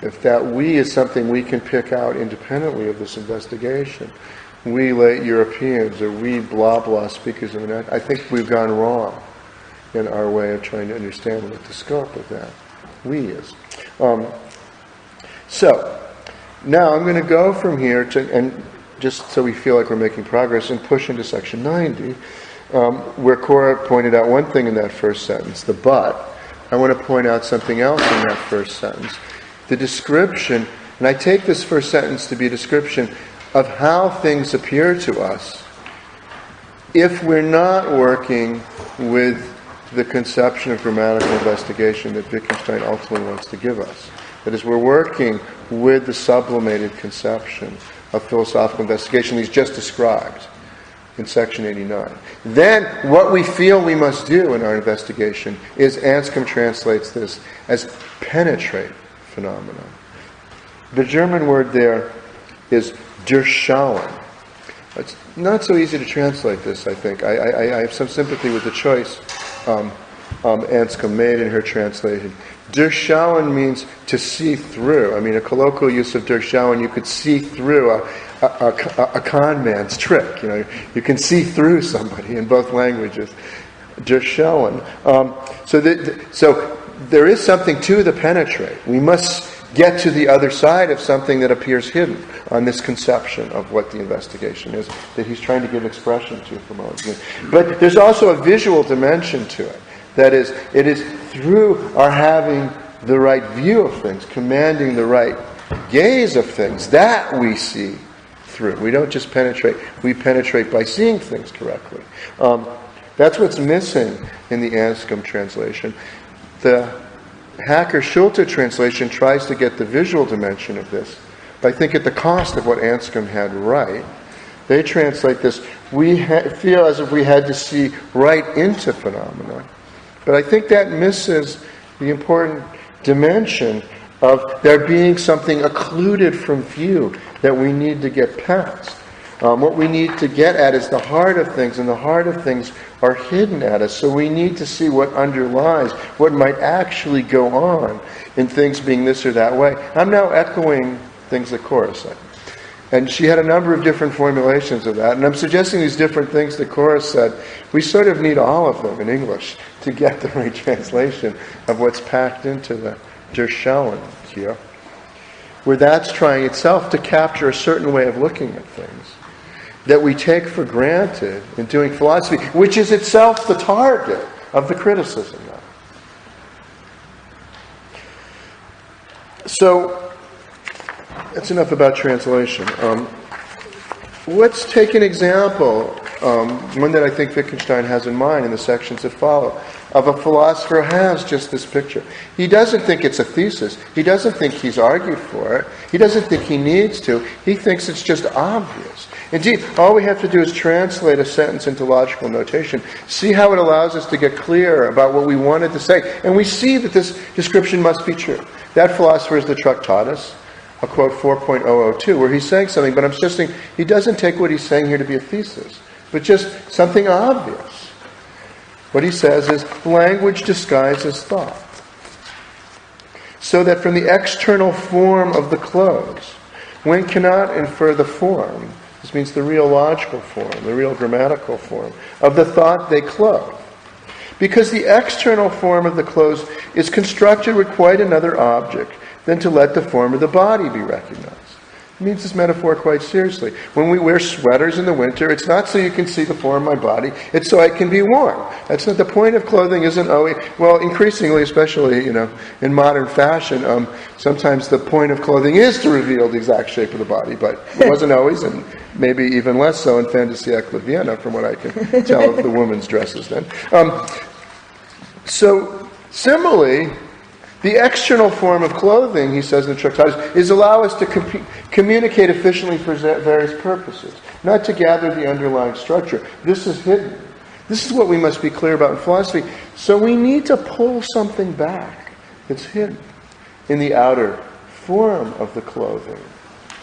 If that we is something we can pick out independently of this investigation, we late Europeans or we blah blah speakers of it, I think we've gone wrong in our way of trying to understand what the scope of that we is. So, now I'm going to go from here to, and just so we feel like we're making progress, and push into section 90, where Cora pointed out one thing in that first sentence, the but. I want to point out something else in that first sentence. The description, and I take this first sentence to be a description of how things appear to us if we're not working with the conception of grammatical investigation that Wittgenstein ultimately wants to give us. That is, we're working with the sublimated conception of philosophical investigation he's just described in section 89. Then, what we feel we must do in our investigation is, Anscombe translates this as penetrate phenomenon. The German word there is durchschauen. It's not so easy to translate this, I think. I have some sympathy with the choice Anscombe made in her translation. Durchschauen means to see through. I mean, a colloquial use of durchschauen, you could see through a con man's trick. You know, you can see through somebody in both languages. Durchschauen. So there is something to the penetrate. We must get to the other side of something that appears hidden on this conception of what the investigation is that he's trying to give expression to for moment. But there's also a visual dimension to it. That is, it is through our having the right view of things, commanding the right gaze of things, that we see through. We don't just penetrate, we penetrate by seeing things correctly. That's what's missing in the Anscombe translation. The Hacker-Schulte translation tries to get the visual dimension of this, but I think at the cost of what Anscombe had right. They translate this, we feel as if we had to see right into phenomena, But I think that misses the important dimension of there being something occluded from view that we need to get past. What we need to get at is the heart of things, and the heart of things are hidden at us. So we need to see what underlies, what might actually go on in things being this or that way. I'm now echoing things that Cora said. And she had a number of different formulations of that. And I'm suggesting these different things that Cora said. We sort of need all of them in English to get the right translation of what's packed into the Der Schauen here, where that's trying itself to capture a certain way of looking at things that we take for granted in doing philosophy, which is itself the target of the criticism now. So, that's enough about translation. Let's take an example, one that I think Wittgenstein has in mind in the sections that follow, of a philosopher who has just this picture. He doesn't think it's a thesis. He doesn't think he's argued for it. He doesn't think he needs to. He thinks it's just obvious. Indeed, all we have to do is translate a sentence into logical notation, see how it allows us to get clear about what we wanted to say, and we see that this description must be true. That philosopher is the Tractatus. I'll quote 4.002, where he's saying something, but I'm suggesting he doesn't take what he's saying here to be a thesis, but just something obvious. What he says is, language disguises thought. So that from the external form of the clothes, one cannot infer the form, this means the real logical form, the real grammatical form, of the thought they clothe. Because the external form of the clothes is constructed with quite another object than to let the form of the body be recognized. It means this metaphor quite seriously. When we wear sweaters in the winter, it's not so you can see the form of my body, it's so I can be warm. That's not the point of clothing. Isn't always, well, increasingly, especially in modern fashion, sometimes the point of clothing is to reveal the exact shape of the body, but it wasn't always, and maybe even less so in fin de siècle Vienna, from what I can tell of the women's dresses then. So similarly, the external form of clothing, he says in the Tractatus, is allow us to communicate efficiently for various purposes, not to gather the underlying structure. This is hidden. This is what we must be clear about in philosophy. So we need to pull something back that's hidden in the outer form of the clothing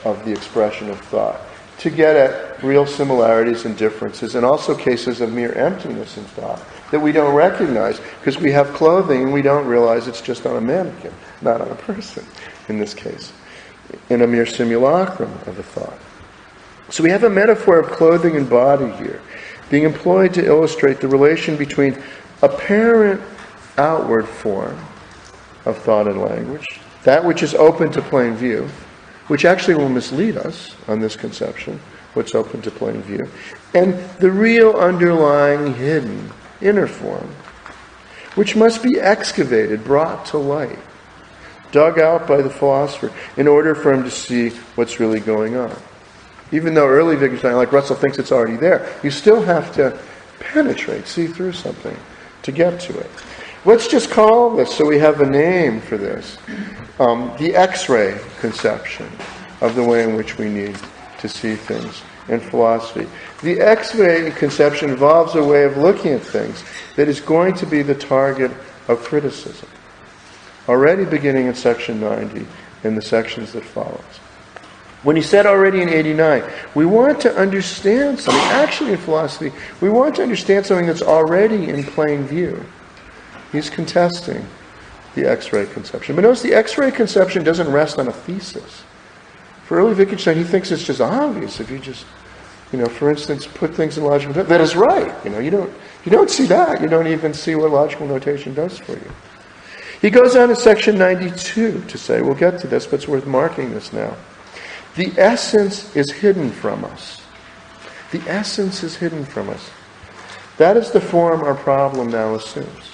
of the expression of thought to get at real similarities and differences, and also cases of mere emptiness in thought that we don't recognize because we have clothing and we don't realize it's just on a mannequin, not on a person, in this case, in a mere simulacrum of a thought. So we have a metaphor of clothing and body here, being employed to illustrate the relation between apparent outward form of thought and language, that which is open to plain view, which actually will mislead us on this conception, what's open to plain view, and the real underlying hidden inner form, which must be excavated, brought to light, dug out by the philosopher in order for him to see what's really going on. Even though early Wittgenstein, like Russell, thinks it's already there, you still have to penetrate, see through something to get to it. Let's just call this, so we have a name for this, the X-ray conception of the way in which we need to see things in philosophy. The X-ray conception involves a way of looking at things that is going to be the target of criticism, already beginning in section 90 and the sections that follow. When he said already in 89, we want to understand something, actually in philosophy, we want to understand something that's already in plain view. He's contesting the X-ray conception. But notice the X-ray conception doesn't rest on a thesis. For early Wittgenstein, he thinks it's just obvious if you just, for instance, put things in logical notation. That is right. You don't see that. You don't even see what logical notation does for you. He goes on in section 92 to say, we'll get to this, but it's worth marking this now. The essence is hidden from us. The essence is hidden from us. That is the form our problem now assumes.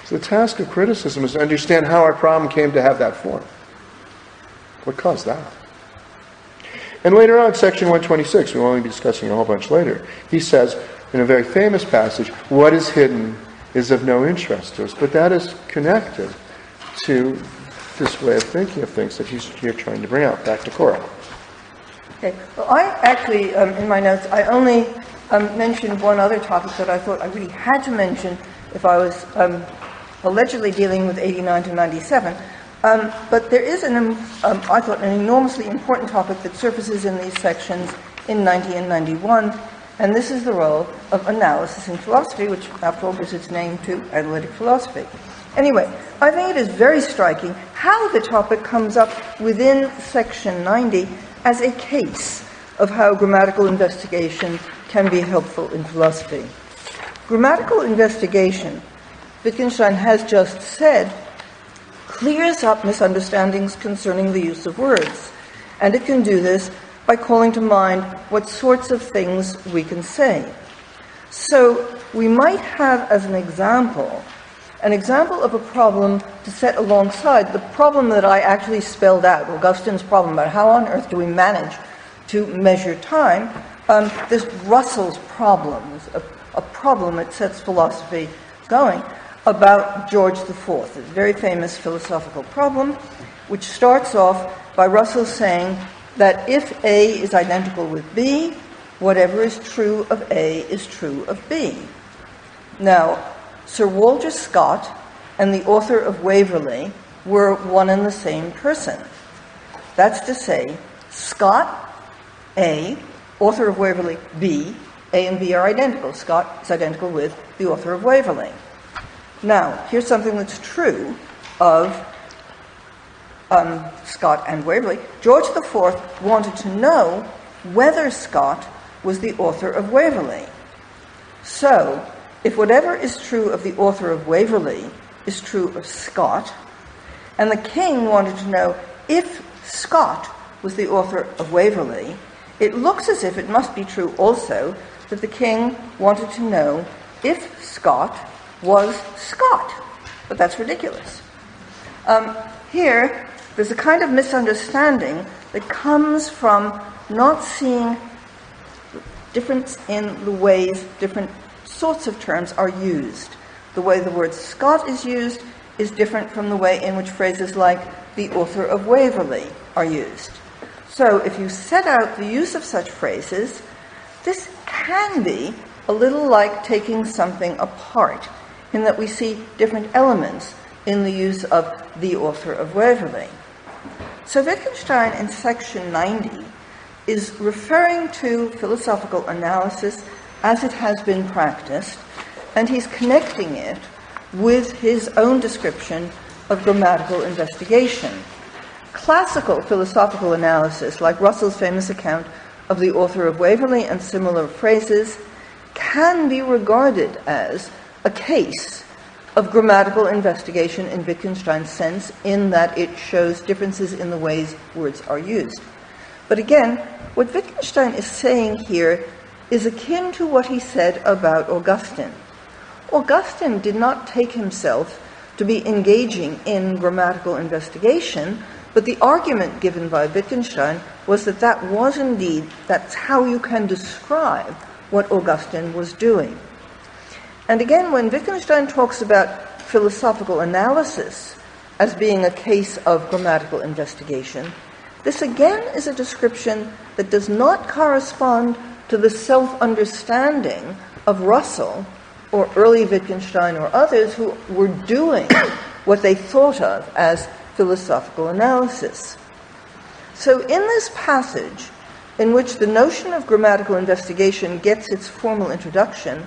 So the task of criticism is to understand how our problem came to have that form. What caused that? And later on, section 126, we'll only be discussing a whole bunch later, he says, in a very famous passage, what is hidden is of no interest to us. But that is connected to this way of thinking of things that he's here trying to bring out. Back to Cora. Okay. Well, I actually, in my notes, I only mentioned one other topic that I thought I really had to mention, if I was allegedly dealing with 89 to 97. But there is, I thought, an enormously important topic that surfaces in these sections in 90 and 91, and this is the role of analysis in philosophy, which, after all, gives its name to analytic philosophy. Anyway, I think it is very striking how the topic comes up within section 90 as a case of how grammatical investigation can be helpful in philosophy. Grammatical investigation, Wittgenstein has just said, clears up misunderstandings concerning the use of words, and it can do this by calling to mind what sorts of things we can say. So we might have as an example of a problem to set alongside the problem that I actually spelled out, Augustine's problem about how on earth do we manage to measure time, this Russell's problem, a problem that sets philosophy going, about George IV, a very famous philosophical problem, which starts off by Russell saying that if A is identical with B, whatever is true of A is true of B. Now, Sir Walter Scott and the author of Waverley were one and the same person. That's to say, Scott, A, author of Waverley, B, A and B are identical. Scott is identical with the author of Waverley. Now, here's something that's true of Scott and Waverley. George IV wanted to know whether Scott was the author of Waverley. So, if whatever is true of the author of Waverley is true of Scott, and the king wanted to know if Scott was the author of Waverley, it looks as if it must be true also that the king wanted to know if Scott was Scott. But that's ridiculous. Here, there's a kind of misunderstanding that comes from not seeing difference in the ways different sorts of terms are used. The way the word Scott is used is different from the way in which phrases like the author of Waverley are used. So if you set out the use of such phrases, this can be a little like taking something apart, in that we see different elements in the use of the author of Waverley. So Wittgenstein in section 90 is referring to philosophical analysis as it has been practiced, and he's connecting it with his own description of grammatical investigation. Classical philosophical analysis, like Russell's famous account of the author of Waverley and similar phrases, can be regarded as a case of grammatical investigation in Wittgenstein's sense, in that it shows differences in the ways words are used. But again, what Wittgenstein is saying here is akin to what he said about Augustine. Augustine did not take himself to be engaging in grammatical investigation, but the argument given by Wittgenstein was that that's how you can describe what Augustine was doing. And again, when Wittgenstein talks about philosophical analysis as being a case of grammatical investigation, this again is a description that does not correspond to the self-understanding of Russell or early Wittgenstein or others who were doing what they thought of as philosophical analysis. So in this passage, in which the notion of grammatical investigation gets its formal introduction,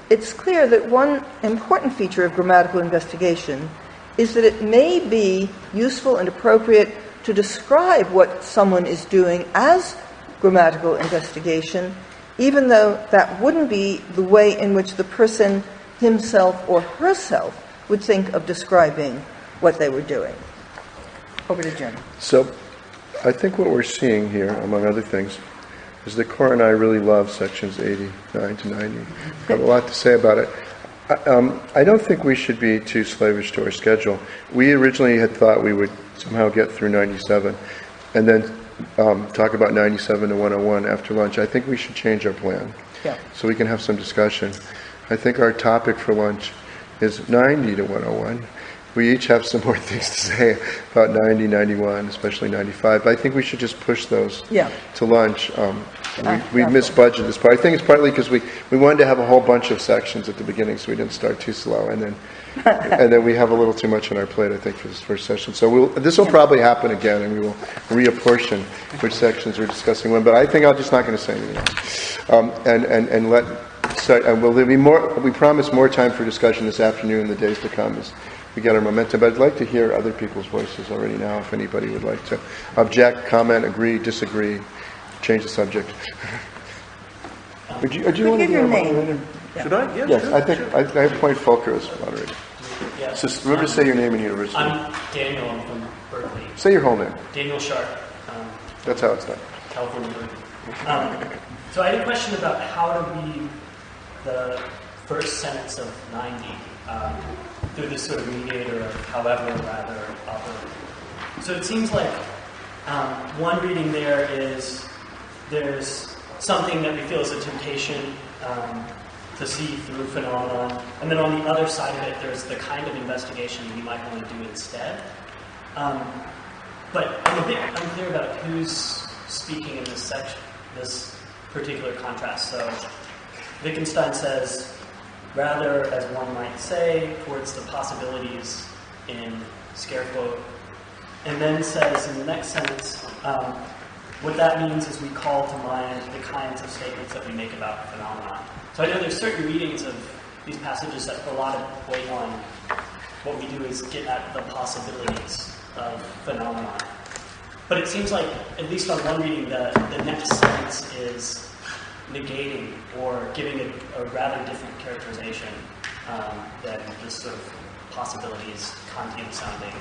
it's clear that one important feature of grammatical investigation is that it may be useful and appropriate to describe what someone is doing as grammatical investigation, even though that wouldn't be the way in which the person himself or herself would think of describing what they were doing. Over to Jim. So I think what we're seeing here, among other things, is that Cora and I really love sections 89 to 90. I have a lot to say about it. I don't think we should be too slavish to our schedule. We originally had thought we would somehow get through 97 and then talk about 97 to 101 after lunch. I think we should change our plan so we can have some discussion. I think our topic for lunch is 90 to 101. We each have some more things to say about 90, 91, especially 95. But I think we should just push those to lunch. we misbudgeted this part. I think it's partly because we wanted to have a whole bunch of sections at the beginning, so we didn't start too slow, and then we have a little too much on our plate, I think, for this first session. So this will probably happen again, and we will reapportion which sections we're discussing when. But I think I'm just not going to say anything else, and let. So, will there be more? We promise more time for discussion this afternoon and the days to come as we get our momentum. But I'd like to hear other people's voices already now. If anybody would like to object, comment, agree, disagree, change the subject. Do you want to give be your our name? moderator? Should I? Yeah, Yes, sure, I think sure. I appoint Fulker as moderator. Yeah. So remember to say your name and university. I'm Daniel. I'm from Berkeley. Say your whole name. Daniel Sharp, That's how it's done. California, Berkeley. So I had a question about how to read the first sentence of 90 through this sort of mediator of however, rather, other. So it seems like one reading there is there's something that we feel is a temptation to see through phenomenon, and then on the other side of it, there's the kind of investigation we might want to do instead. But I'm a bit unclear about who's speaking in this section, this particular contrast. So Wittgenstein says, rather, as one might say, towards the possibilities in scare quote, and then says in the next sentence, what that means is we call to mind the kinds of statements that we make about phenomena. So I know there's certain readings of these passages that put a lot of weight on what we do is get at the possibilities of phenomena. But it seems like, at least on one reading, the next sentence is negating or giving a rather different characterization than this sort of possibilities, Kantian-sounding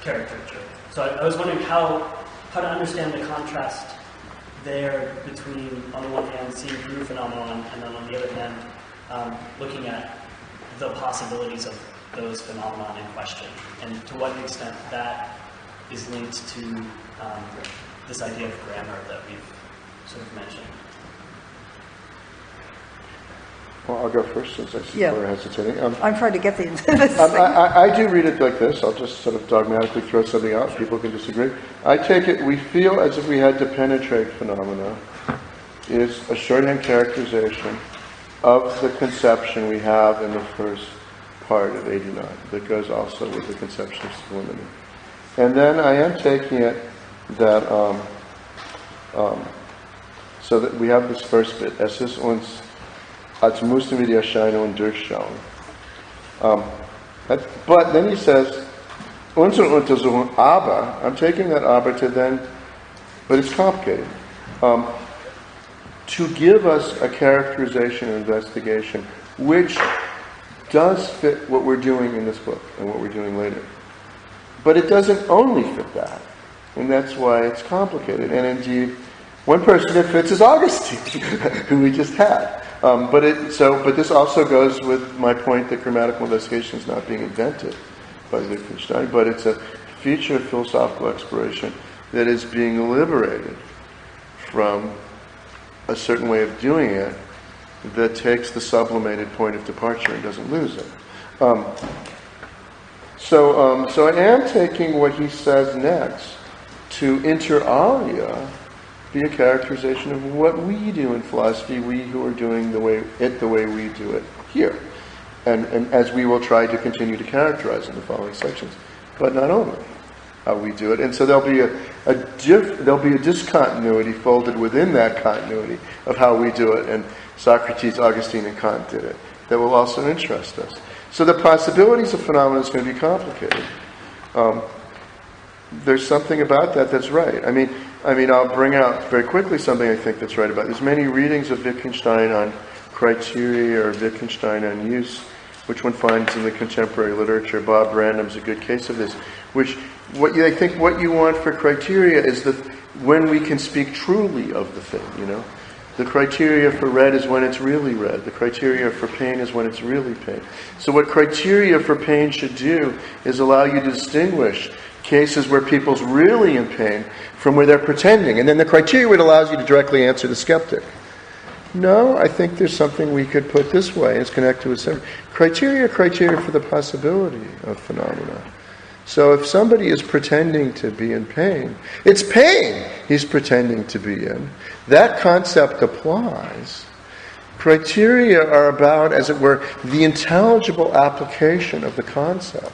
caricature. So I was wondering how to understand the contrast there between, on the one hand, seeing through phenomenon, and then on the other hand, looking at the possibilities of those phenomenon in question, and to what extent that is linked to this idea of grammar that we've sort of mentioned. Well, I'll go first since I see Cora hesitating. I'm trying to get the into this. I do read it like this. I'll just sort of dogmatically throw something out. People can disagree. I take it, we feel as if we had to penetrate phenomena is a shorthand characterization of the conception we have in the first part of 89 that goes also with the conception of subliming. And then I am taking it that, so that we have this first bit, es ist uns als müssen wir die Erscheinungen durchschauen. But then he says, unsere Untersuchung, aber, I'm taking that aber to then, but it's complicated, to give us a characterization or investigation which does fit what we're doing in this book and what we're doing later. But it doesn't only fit that, and that's why it's complicated. And indeed, one person that fits is Augustine, who we just had. But this also goes with my point that grammatical investigation is not being invented by Wittgenstein, but it's a feature of philosophical exploration that is being liberated from a certain way of doing it that takes the sublimated point of departure and doesn't lose it. So I am taking what he says next to inter alia be a characterization of what we do in philosophy, we who are doing the way we do it here. And as we will try to continue to characterize in the following sections. But not only how we do it. And so there'll be a discontinuity folded within that continuity of how we do it. And Socrates, Augustine, and Kant did it. That will also interest us. So the possibilities of phenomena is going to be complicated. There's something about that that's right. I mean, I'll bring out very quickly something I think that's right about. There's many readings of Wittgenstein on criteria or Wittgenstein on use, which one finds in the contemporary literature. Bob Random's a good case of this. What you want for criteria is when we can speak truly of the thing. You know, the criteria for red is when it's really red. The criteria for pain is when it's really pain. So what criteria for pain should do is allow you to distinguish cases where people's really in pain from where they're pretending. And then the criteria would allow you to directly answer the skeptic. No, I think there's something we could put this way. It's connected with some criteria for the possibility of phenomena. So if somebody is pretending to be in pain, it's pain he's pretending to be in. That concept applies. Criteria are about, as it were, the intelligible application of the concept.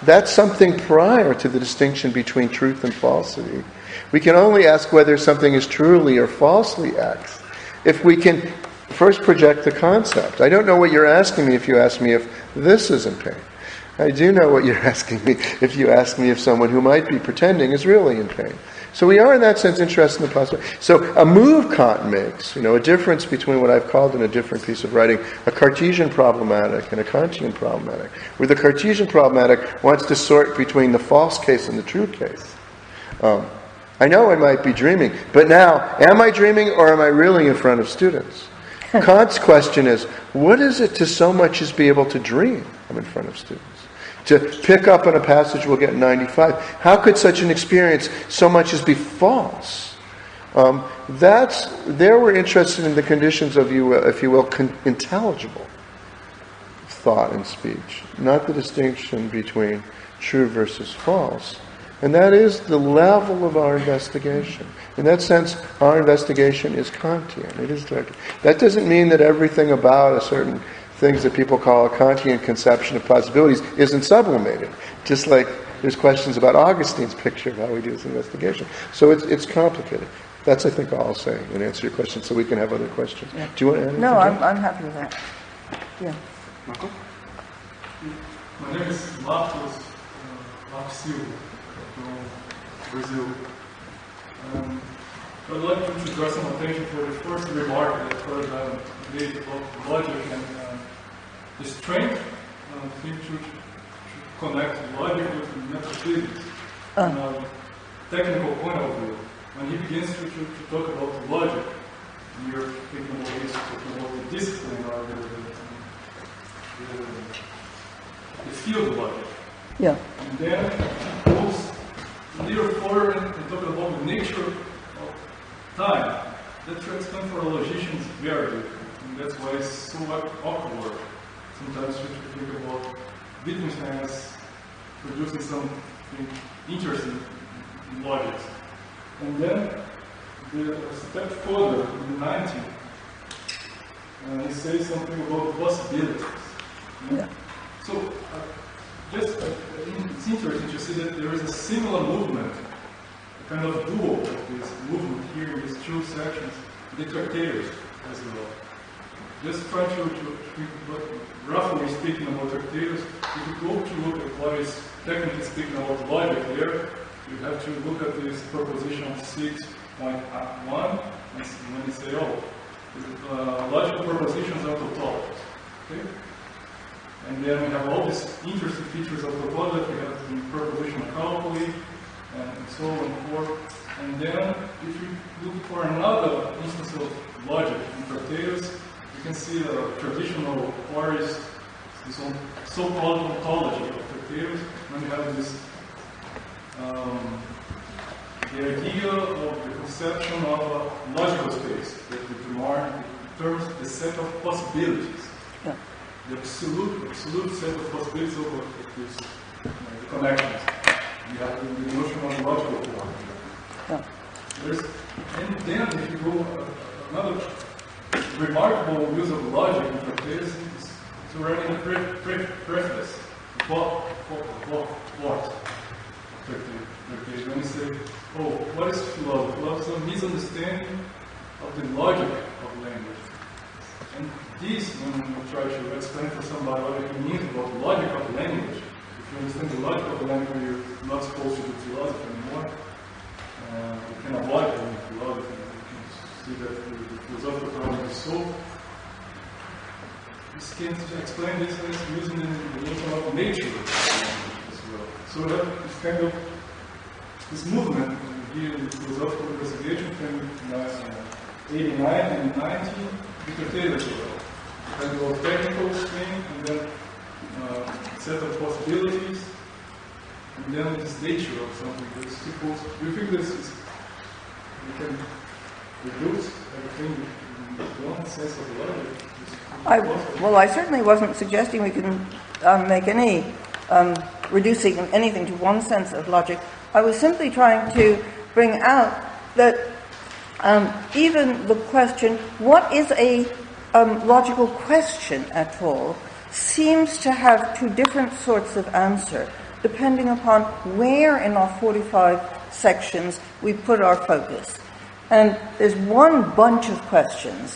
That's something prior to the distinction between truth and falsity. We can only ask whether something is truly or falsely X if we can first project the concept. I don't know what you're asking me if you ask me if this is in pain. I do know what you're asking me if you ask me if someone who might be pretending is really in pain. So we are, in that sense, interested in the possibility. So a move Kant makes, a difference between what I've called in a different piece of writing, a Cartesian problematic and a Kantian problematic, where the Cartesian problematic wants to sort between the false case and the true case. I know I might be dreaming, but now, am I dreaming or am I really in front of students? Kant's question is, what is it to so much as be able to dream I'm in front of students? To pick up on a passage we'll get in 95. How could such an experience so much as be false? There we're interested in the conditions of, if you will, intelligible thought and speech, not the distinction between true versus false. And that is the level of our investigation. In that sense, our investigation is Kantian. It is directed. That doesn't mean that everything about a certain things that people call a Kantian conception of possibilities isn't sublimated. Just like there's questions about Augustine's picture of how we do this investigation. So it's complicated. That's, I think, all I'll say in answer to your question, so we can have other questions. Yeah. Do you want to add anything? No, I'm happy with that. Yeah. Marco? My name is Marcos Silva from Brazil. I'd like to draw some attention for the first remark that Cora made about logic and the strength to connect logic with metaphysics from a technical point of view. When he begins to talk about logic, you're thinking about this, talking about the discipline or the field of logic. Yeah. And then he goes a little further and talk about the nature of time. That transforms for a logician is very different. And that's why it's so awkward. Sometimes we think about Wittgenstein as producing something interesting in logic. And then a step further, in the 90s, he says something about possibilities. Yeah. So, it's interesting to see that there is a similar movement, a kind of duo of this movement here in these two sections, the tractators as well. Just try to think, roughly speaking about tractators, if you go to look at what is technically speaking about logic there, you have to look at this proposition 6.1, and when you say, logical propositions are tautologies. Okay? And then we have all these interesting features of tautology. We have the proposition calculi, and so on and forth. And then, if you look for another instance of logic in tractators, you can see the traditional quarries, this so-called ontology of tractators, when you have this the idea of the conception of a logical space that terms the set of possibilities. Yeah. The absolute set of possibilities of these connections. You have the notion of logical form. Yeah. And then if you go another remarkable use of logic in tractators is to write in the preface. What? When you say, what is philosophy? Philosophy is a misunderstanding of the logic of language. And this, when we try to explain for somebody what it means about the logic of language, if you understand the logic of language, you're not supposed to do philosophy anymore. You can avoid doing philosophy. You can see that the philosophical problem is solved. You can explain this as using the notion of nature as well. So we have this kind of this movement here in philosophical investigation from 89 and 90, the tractators as well. Kind of technical thing, and then set of possibilities, and then this nature of something that's supposed. Do you think this is we can reduce everything in one sense of logic? I certainly wasn't suggesting we can make any reducing anything to one sense of logic. I was simply trying to bring out that even the question, what is a logical question at all, seems to have two different sorts of answer, depending upon where in our 45 sections we put our focus. And there's one bunch of questions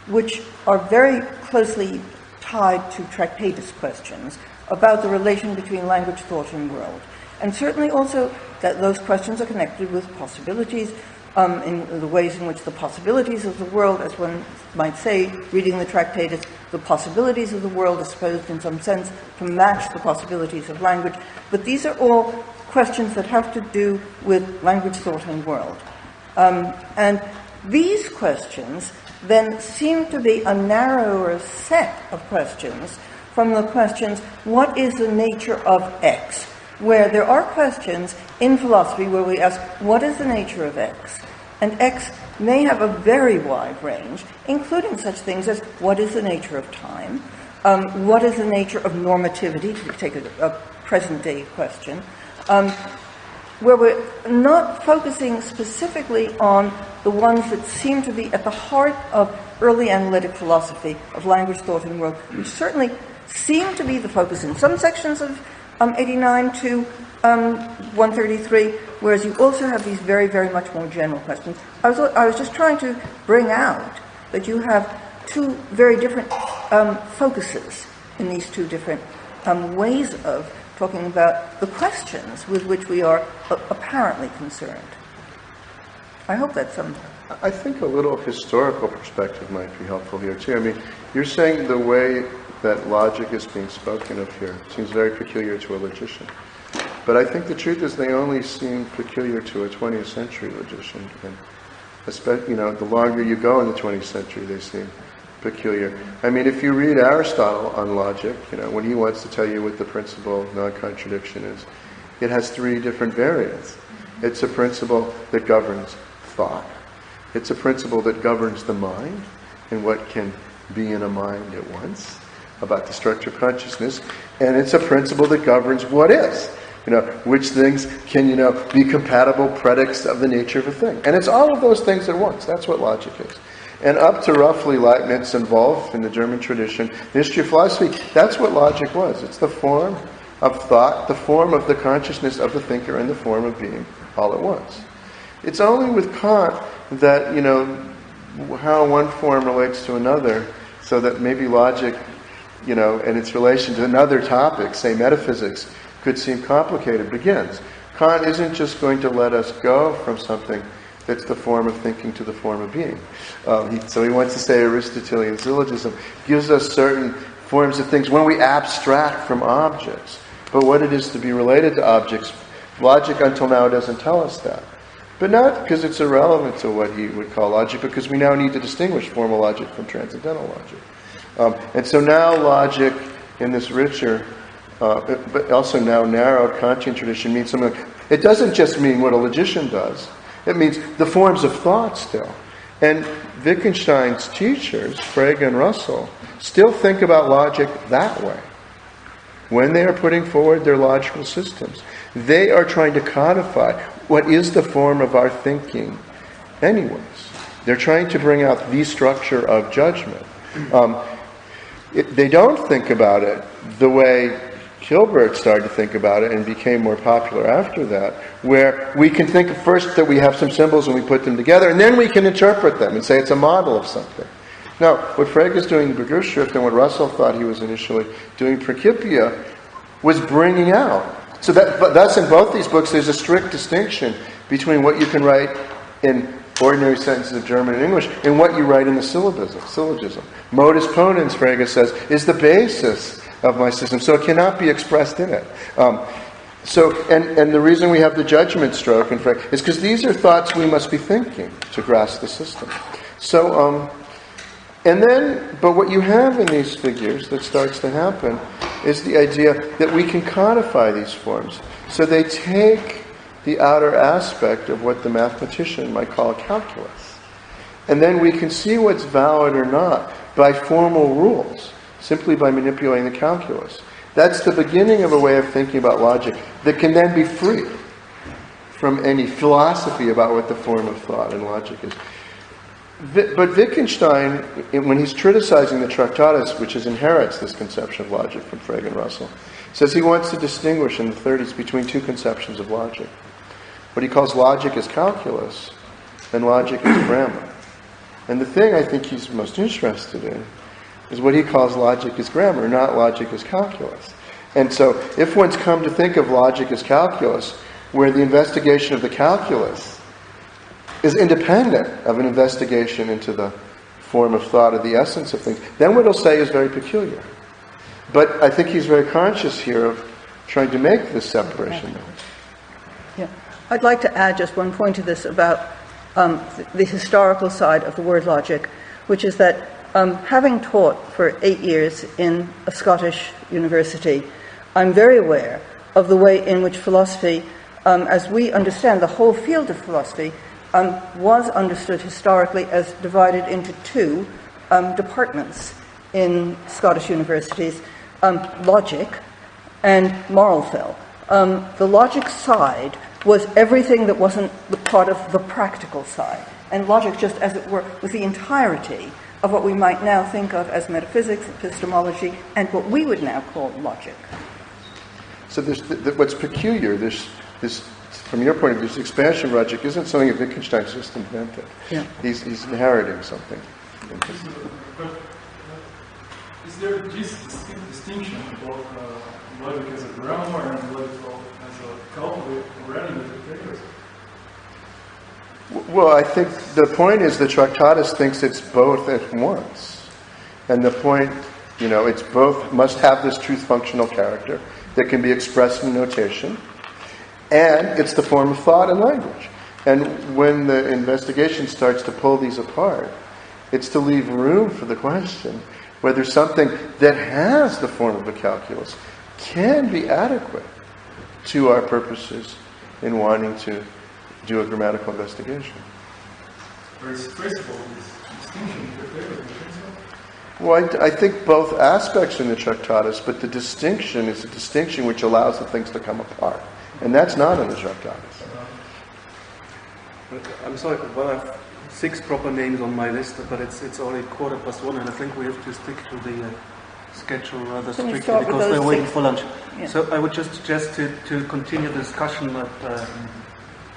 which are very closely tied to Tractatus questions about the relation between language, thought, and world. And certainly also that those questions are connected with possibilities, in the ways in which the possibilities of the world, as one might say, reading the Tractatus, the possibilities of the world are supposed in some sense to match the possibilities of language. But these are all questions that have to do with language, thought, and world. And these questions then seem to be a narrower set of questions from the questions, what is the nature of X? Where there are questions in philosophy where we ask, what is the nature of X? And X may have a very wide range, including such things as, what is the nature of time? What is the nature of normativity, to take a present-day question, where we're not focusing specifically on the ones that seem to be at the heart of early analytic philosophy of language, thought, and world, which certainly seem to be the focus in some sections of 89 to 133, whereas you also have these very, very much more general questions. I was just trying to bring out that you have two very different focuses in these two different ways of talking about the questions with which we are apparently concerned. I hope that's I think a little historical perspective might be helpful here, too. I mean, you're saying the way that logic is being spoken of here seems very peculiar to a logician. But I think the truth is they only seem peculiar to a 20th century logician. And especially, the longer you go in the 20th century, they seem peculiar. I mean, if you read Aristotle on logic, when he wants to tell you what the principle of non-contradiction is, it has three different variants. It's a principle that governs thought. It's a principle that governs the mind and what can be in a mind at once, about the structure of consciousness. And it's a principle that governs what is. Which things can, be compatible predicates of the nature of a thing. And it's all of those things at once. That's what logic is. And up to roughly Leibniz and Wolff in the German tradition, the history of philosophy, that's what logic was. It's the form of thought, the form of the consciousness of the thinker, and the form of being all at once. It's only with Kant that, how one form relates to another, so that maybe logic, and its relation to another topic, say metaphysics, could seem complicated, begins. Kant isn't just going to let us go from something that's the form of thinking to the form of being. So he wants to say Aristotelian syllogism gives us certain forms of things when we abstract from objects. But what it is to be related to objects, logic until now doesn't tell us that. But not because it's irrelevant to what he would call logic, because we now need to distinguish formal logic from transcendental logic. And so now logic in this richer, but also now narrowed Kantian tradition means something like, it doesn't just mean what a logician does. It means the forms of thought still. And Wittgenstein's teachers, Frege and Russell, still think about logic that way. When they are putting forward their logical systems, they are trying to codify what is the form of our thinking anyways. They're trying to bring out the structure of judgment. They don't think about it the way Kirchberg started to think about it and became more popular after that, where we can think first that we have some symbols and we put them together, and then we can interpret them and say it's a model of something. Now, what Frege is doing in Begriffsschrift and what Russell thought he was initially doing in Principia was bringing out. So thus in both these books there's a strict distinction between what you can write in ordinary sentences of German and English and what you write in the syllogism. Modus ponens, Frege says, is the basis of my system, so it cannot be expressed in it. And the reason we have the judgment stroke in Frege is because these are thoughts we must be thinking to grasp the system. So, but what you have in these figures that starts to happen is the idea that we can codify these forms. So they take the outer aspect of what the mathematician might call a calculus. And then we can see what's valid or not by formal rules. simply by manipulating the calculus. That's the beginning of a way of thinking about logic that can then be free from any philosophy about what the form of thought and logic is. But Wittgenstein, when he's criticizing the Tractatus, which inherits this conception of logic from Frege and Russell, says he wants to distinguish in the 30s between two conceptions of logic. What he calls logic is calculus, and logic is grammar. And the thing I think he's most interested in is what he calls logic is grammar, not logic is calculus. And so if one's come to think of logic as calculus, where the investigation of the calculus is independent of an investigation into the form of thought or the essence of things, then what he'll say is very peculiar. But I think he's very conscious here of trying to make this separation. Yeah. I'd like to add just one point to this about the historical side of the word logic, which is that having taught for 8 years in a Scottish university, I'm very aware of the way in which philosophy, as we understand the whole field of philosophy, was understood historically as divided into two departments in Scottish universities, logic and moral phil. The logic side was everything that wasn't the part of the practical side. And logic, just as it were, was the entirety of what we might now think of as metaphysics, epistemology, and what we would now call logic. So what's peculiar, this, from your point of view, this expansion of logic isn't something that Wittgenstein's just invented. Yeah. He's inheriting something. Is there this distinction about logic as a grammar and logic as a calculator already with the papers? Well, I think the point is the Tractatus thinks it's both at once. And the point, it's both, must have this truth functional character that can be expressed in notation, and it's the form of thought and language. And when the investigation starts to pull these apart, it's to leave room for the question whether something that has the form of a calculus can be adequate to our purposes in wanting to do a grammatical investigation. Very traceable, this distinction in the papers, do you think so? Well, I think both aspects in the Tractatus, but the distinction is a distinction which allows the things to come apart. And that's not in the Tractatus. I'm sorry, well, I have 6 proper names on my list, but it's only 1:15, and I think we have to stick to the schedule rather Can we strictly start with because those they're waiting 6? for lunch. Yeah. So I would just suggest to continue the discussion at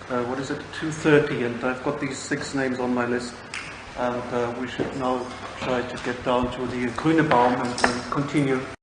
2:30, and I've got these 6 names on my list, and we should now try to get down to the Grüne Baum and continue.